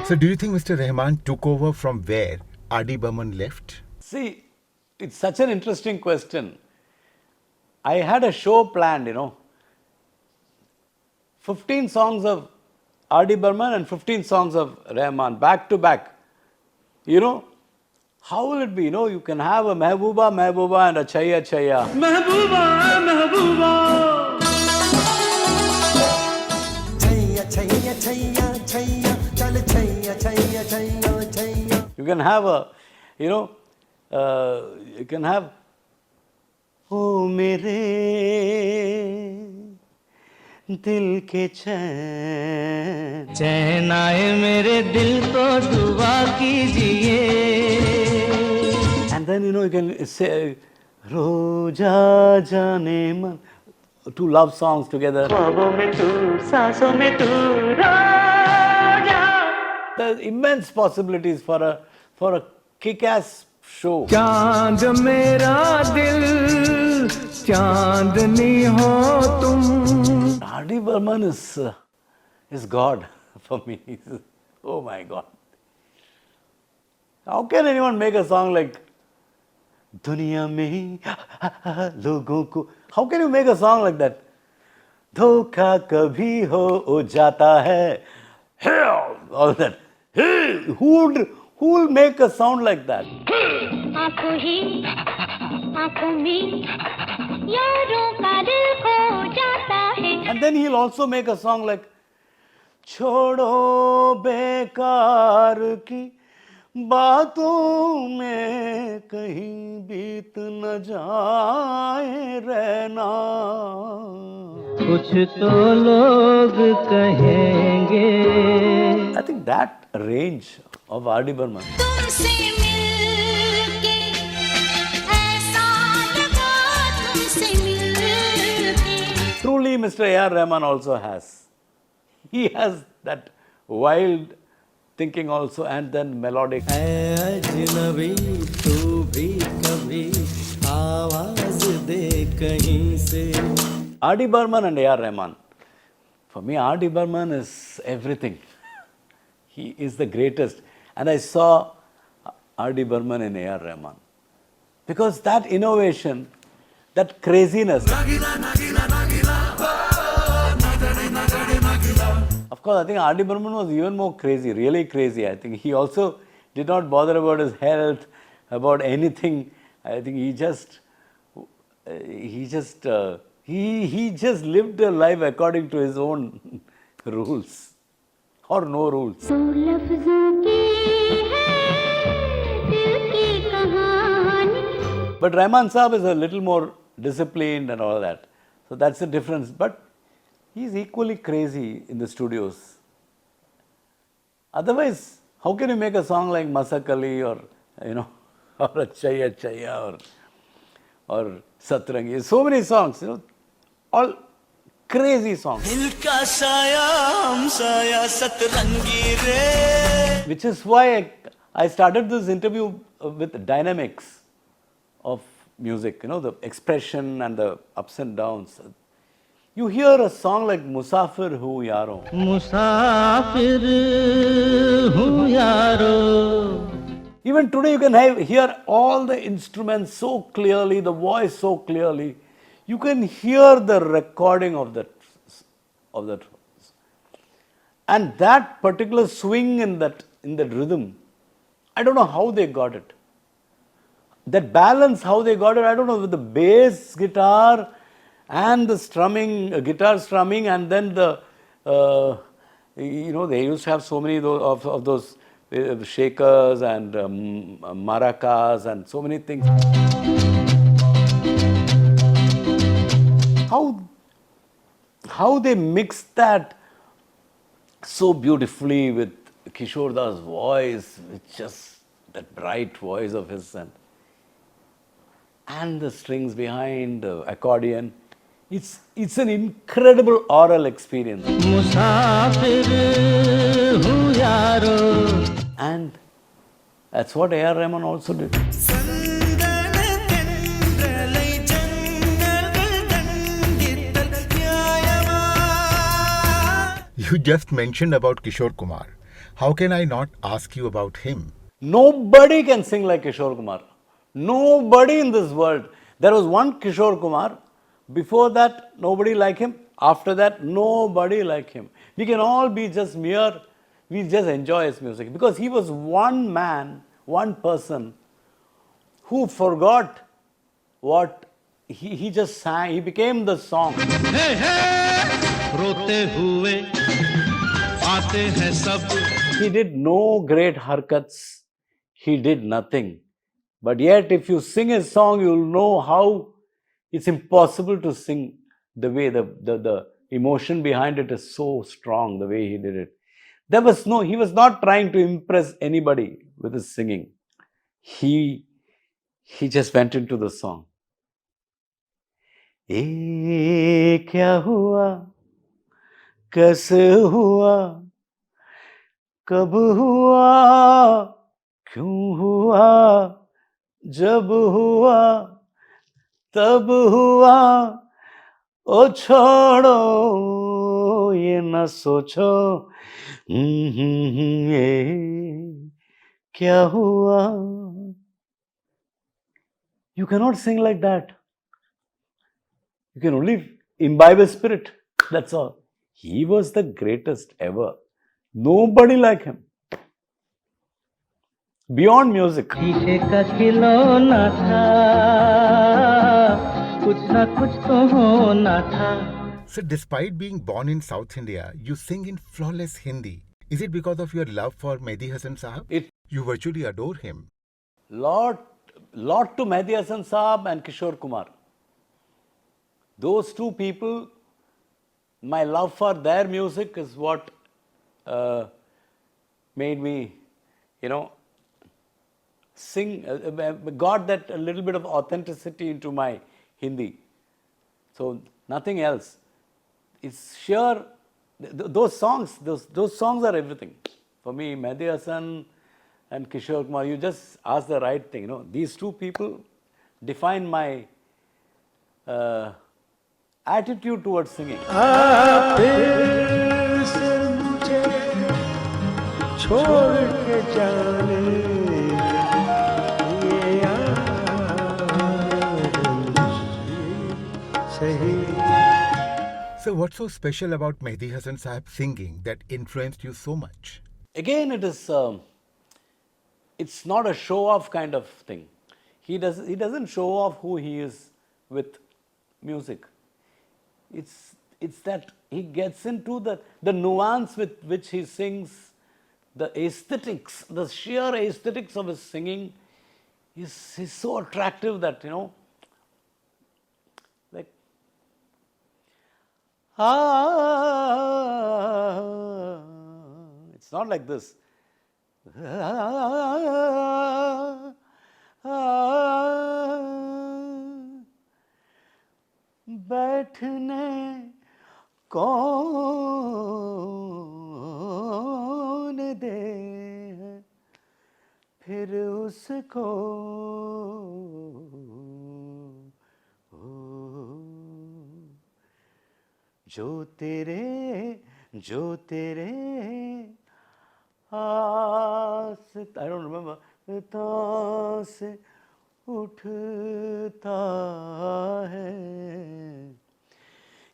So do you think Mr. Rahman took over from where R.D. Burman left? See, it's such an interesting question. I had a show planned, 15 songs of R.D. Burman and 15 songs of Rahman, back to back. How will it be? You can have a Mehbooba, Mehbooba and a Chaya, Chaya. Mehbooba, Mehbooba. Chaya, Chaya, Chaya, Chaya. Chal Chaya, Chaya, Chaya, Chaya. You can have Oh, mere दिल के चैन चैन आए मेरे दिल को दुआ कीजिए. And then you can say रोजा जाने मन, two love songs together. ख्वाबों में तू, सांसों में तू, रोजा There's immense possibilities for a kick-ass show. चांद मेरा दिल चांदनी हो तुम. R.D. Burman is God for me. Oh my God. How can anyone make a song like दुनिया में लोगों को? How can you make a song like that? धोखा कभी हो जाता है. All that. Who will make a sound like that? आँखों ही आँखों में यारों का दिल खो जाता है. And then he'll also make a song like छोड़ो बेकार की बातों में कहीं बीत न जाए रहना. कुछ तो लोग कहेंगे. I think that range of R.D. Burman. तुमसे मिलके ऐसा लगा तुमसे मिलके. Truly, Mr. A.R. Rahman also has. He has that wild thinking also, and then melodic. अजनबी तू भी कभी आवाज दे कहीं से. R.D. Burman and A.R. Rahman. For me, R.D. Burman is everything. He is the greatest. And I saw R.D. Burman in A.R. Rahman. Because that innovation, that craziness. Of course, I think R.D. Burman was even more crazy, really crazy. I think he also did not bother about his health, about anything. I think he just lived a life according to his own rules or no rules. तो लफ्जों की है दिल की कहानी. But Rahman Saab is a little more disciplined and all that. So that's the difference. But he's equally crazy in the studios. Otherwise, how can you make a song like Masakali or, or Achaya Achaya or Satrangi? So many songs, all crazy songs. दिल का साया हम साया सतरंगी रे. Which is why I started this interview with dynamics of music, the expression and the ups and downs. You hear a song like Musafir Hu Yaro. मुसाफिर हूँ यारो. Even today you can hear all the instruments so clearly, the voice so clearly. You can hear the recording of that. And that particular swing in that rhythm, I don't know how they got it. That balance, how they got it, I don't know, with the bass guitar and the strumming, guitar strumming, and then the, they used to have so many of those shakers and maracas and so many things. How they mixed that so beautifully with Kishore Das' voice, with just that bright voice of his, and the strings behind, the accordion. It's an incredible oral experience. मुसाफिर हूँ यारो. And that's what A.R. Rahman also did. You just mentioned about Kishore Kumar. How can I not ask you about him? Nobody can sing like Kishore Kumar. Nobody in this world. There was one Kishore Kumar. Before that, nobody like him. After that, nobody like him. We can all be just we just enjoy his music. Because he was one man, one person who forgot what he just sang. He became the song. Hey, hey! रोते हुए आते हैं सब. He did no great harkats. He did nothing. But yet, if you sing his song, you'll know how it's impossible to sing the way the emotion behind it is so strong, the way he did it. He was not trying to impress anybody with his singing. He just went into the song. ए क्या हुआ कैसे हुआ कब हुआ क्यों हुआ जब हुआ तब हुआ ओ छोड़ो ये न सोचो ये क्या हुआ. You cannot sing like that. You can only imbibe a spirit. That's all. He was the greatest ever. Nobody like him. Beyond music. शीशे का खिलौना था कुछ ना कुछ तो होना था. So, despite being born in South India, you sing in flawless Hindi. Is it because of your love for Mehdi Hasan Sahab? You virtually adore him. Lot to Mehdi Hasan Saab and Kishore Kumar. Those two people, my love for their music is what made me, sing, got that a little bit of authenticity into my Hindi. So nothing else. It's sheer, those songs are everything. For me, Mehdi Hasan and Kishore Kumar, you just asked the right thing. These two people define my attitude towards singing. So, what's so special about Mehdi Hasan Sahab singing that influenced you so much? Again, it's not a show-off kind of thing. He doesn't show off who he is with music. It's that he gets into the nuance with which he sings, the aesthetics, the sheer aesthetics of his singing is so attractive that, like, it's not like this. बैठने कौन दे फिर उसको जो तेरे आस, I don't remember, से उठता है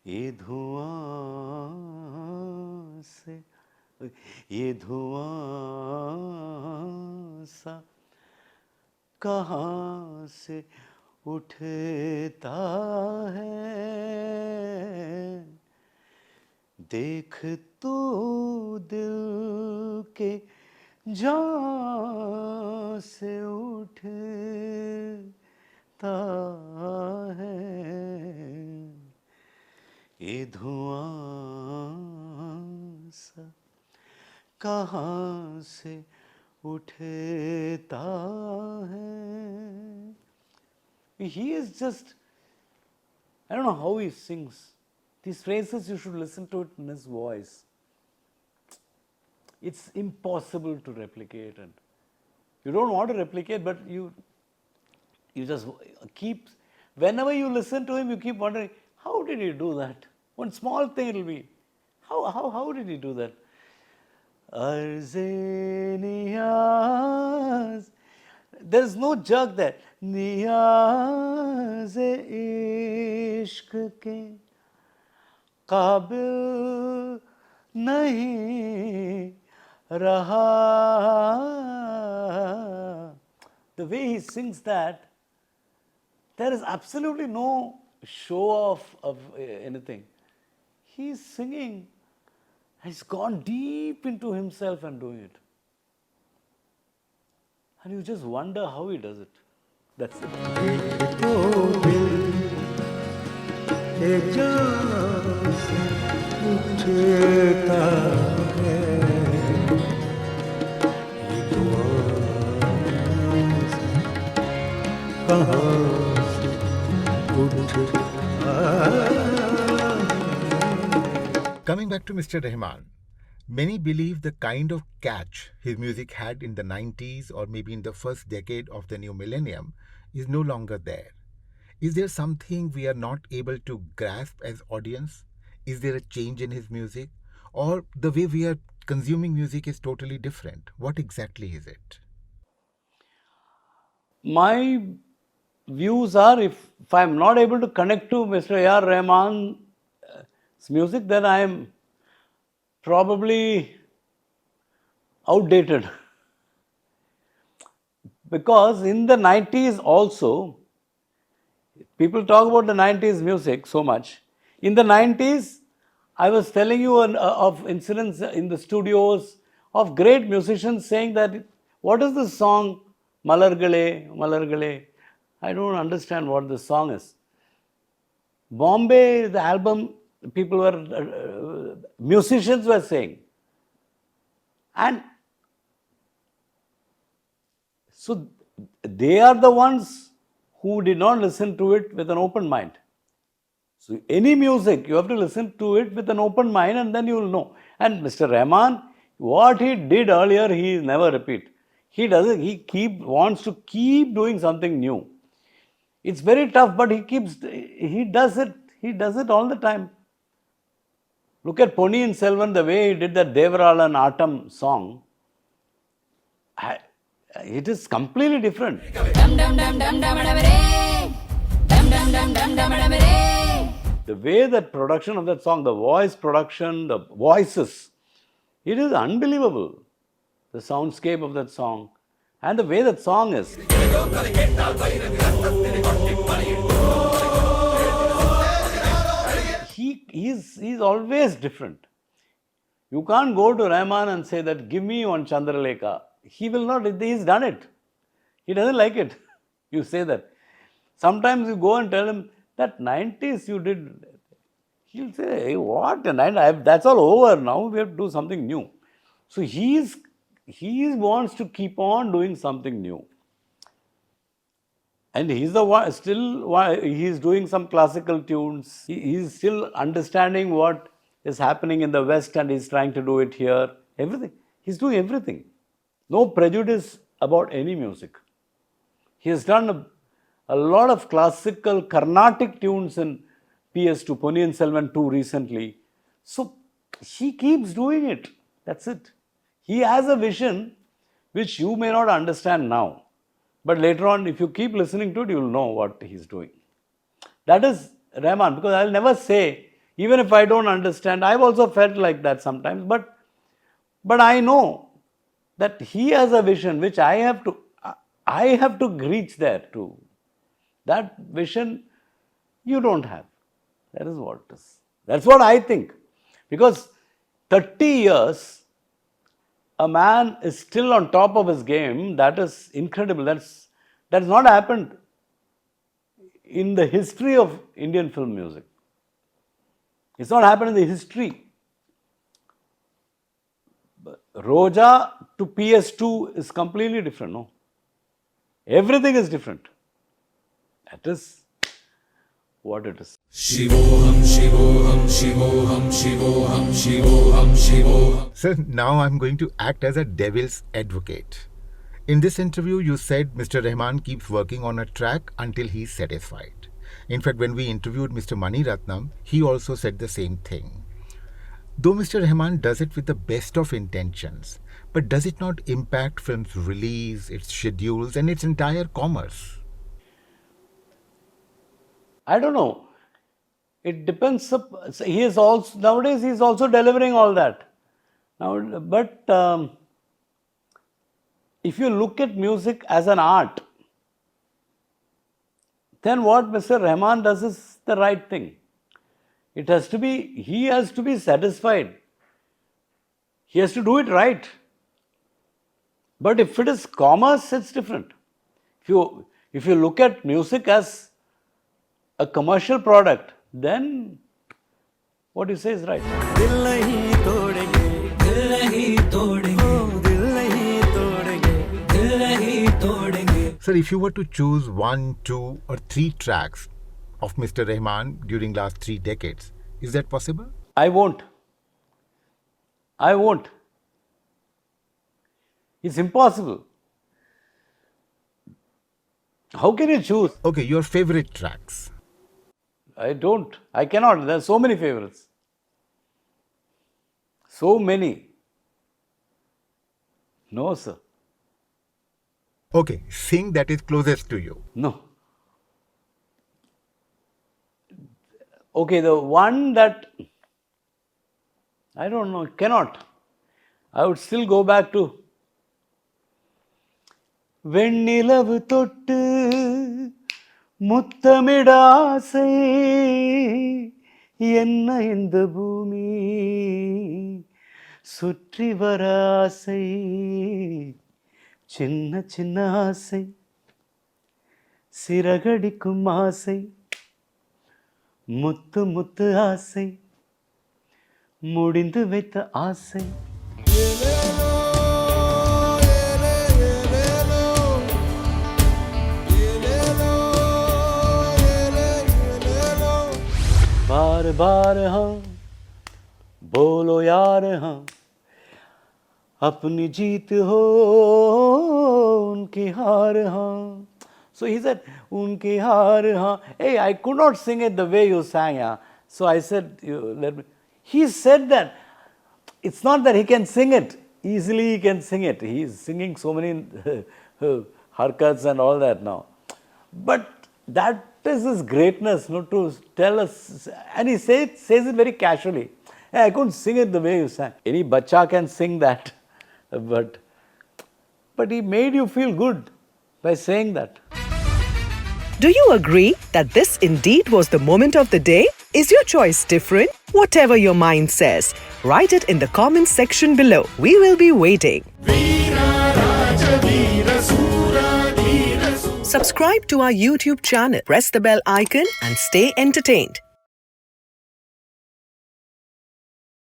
ये धुआं सा कहाँ से उठता है देख तू दिल के जहाँ से उठता है ये धुआं सा कहाँ से उठता है. He is just, I don't know how he sings. These phrases, you should listen to it in his voice. It's impossible to replicate, and you don't want to replicate, but you just keep, whenever you listen to him, you keep wondering, how did he do that? One small thing it will be, how did he do that? Arze niyaz, there's no jerk there. Niyaz-e-ishq ke काबिल नहीं रहा. The way he sings that, there is absolutely no show off of anything. He's singing, he's gone deep into himself and doing it. And you just wonder how he does it. That's it. Coming back to Mr. Rahman, Many believe the kind of catch his music had in the 90s or maybe in the first decade of the new millennium is no longer there. Is there something we are not able to grasp as audience? Is there a change in his music? Or the way we are consuming music is totally different? What exactly is it? My views are, if I'm not able to connect to Mr. A.R. Rahman's music, then I am probably outdated. Because in the 90s also, people talk about the 90s music so much. In the 90s, I was telling you of incidents in the studios of great musicians saying that, what is this song, Malargale, Malargale? I don't understand what this song is. Bombay, the album, people were, musicians were saying. And so they are the ones who did not listen to it with an open mind. So any music, you have to listen to it with an open mind and then you will know. And Mr. Rahman, what he did earlier, he never repeat. He doesn't, wants to keep doing something new. It's very tough, but he does it all the time. Look at Ponniyin Selvan, the way he did that Devaralan Atam song. It is completely different. The way that production of that song, the voice production, the voices, it is unbelievable. The soundscape of that song and the way that song is. He's always different. You can't go to Rahman and say that, give me one Chandralekha. He will not, he's done it. He doesn't like it. You say that. Sometimes you go and tell him, that 90s you did. He'll say, hey, what? That's all over now. We have to do something new. So he wants to keep on doing something new. And he's the one, he's doing some classical tunes. He's still understanding what is happening in the West and he's trying to do it here. Everything. He's doing everything. No prejudice about any music. He has done a lot of classical Carnatic tunes in PS2, Ponniyin Selvan 2 recently. So he keeps doing it. That's it. He has a vision which you may not understand now. But later on, if you keep listening to it, you will know what he's doing. That is Rahman, because I'll never say, even if I don't understand, I've also felt like that sometimes, but I know that he has a vision which I have to reach there too. That vision you don't have. That is what it is. That's what I think. Because 30 years, a man is still on top of his game. That is incredible. That's not happened in the history of Indian film music. It's not happened in the history. Roja to PS2 is completely different, no? Everything is different. That is what it is. Shivoham, Shivoham, Shivoham, Shivoham, Shivoham, Shivoham. Sir, now I'm going to act as a devil's advocate. In this interview, you said Mr. Rahman keeps working on a track until he's satisfied. In fact, when we interviewed Mr. Mani Ratnam, he also said the same thing. Though Mr. Rahman does it with the best of intentions, but does it not impact film's release, its schedules, and its entire commerce? I don't know. It depends. He is also nowadays. He is also delivering all that. Now, but if you look at music as an art, then what Mr. Rahman does is the right thing. It has to be. He has to be satisfied. He has to do it right. But if it is commerce, it's different. If you look at music as a commercial product, then what you say is right. दिल नहीं तोड़ेंगे, दिल नहीं तोड़ेंगे, दिल नहीं तोड़ेंगे, दिल नहीं तोड़ेंगे. Sir, if you were to choose 1, 2 or 3 tracks of Mr. Rahman during last 3 decades, is that possible? I won't. I won't. It's impossible. How can you choose? Okay, your favorite tracks. I don't. I cannot. There are so many favorites. So many. No, sir. Okay, sing that is closest to you. No. Okay, the one that I don't know, cannot. I would still go back to வெண்ணிலவு தொட்டு முத்தமிட ஆசை என்ன இந்த பூமி சுற்றி வர ஆசை சின்ன சின்ன ஆசை சிறகடிக்கும் ஆசை முத்து முத்து ஆசை முடிந்து வைத்த ஆசை बार बार हाँ बोलो यार हाँ अपनी जीत हो उनकी हार हाँ. So he said उनकी हार हाँ. Hey, I could not sing it the way you sang, yeah. So I said, let me. He said that it's not that he can sing it easily. He can sing it. He is singing so many harkats and all that now. But that is his greatness, no, to tell us, and he says it very casually. Hey, I couldn't sing it the way you sang. Any bacha can sing that, but he made you feel good by saying that. Do you agree that this indeed was the moment of the day? Is your choice different? Whatever your mind says, write it in the comments section below. We will be waiting. Subscribe to our YouTube channel, press the bell icon and stay entertained.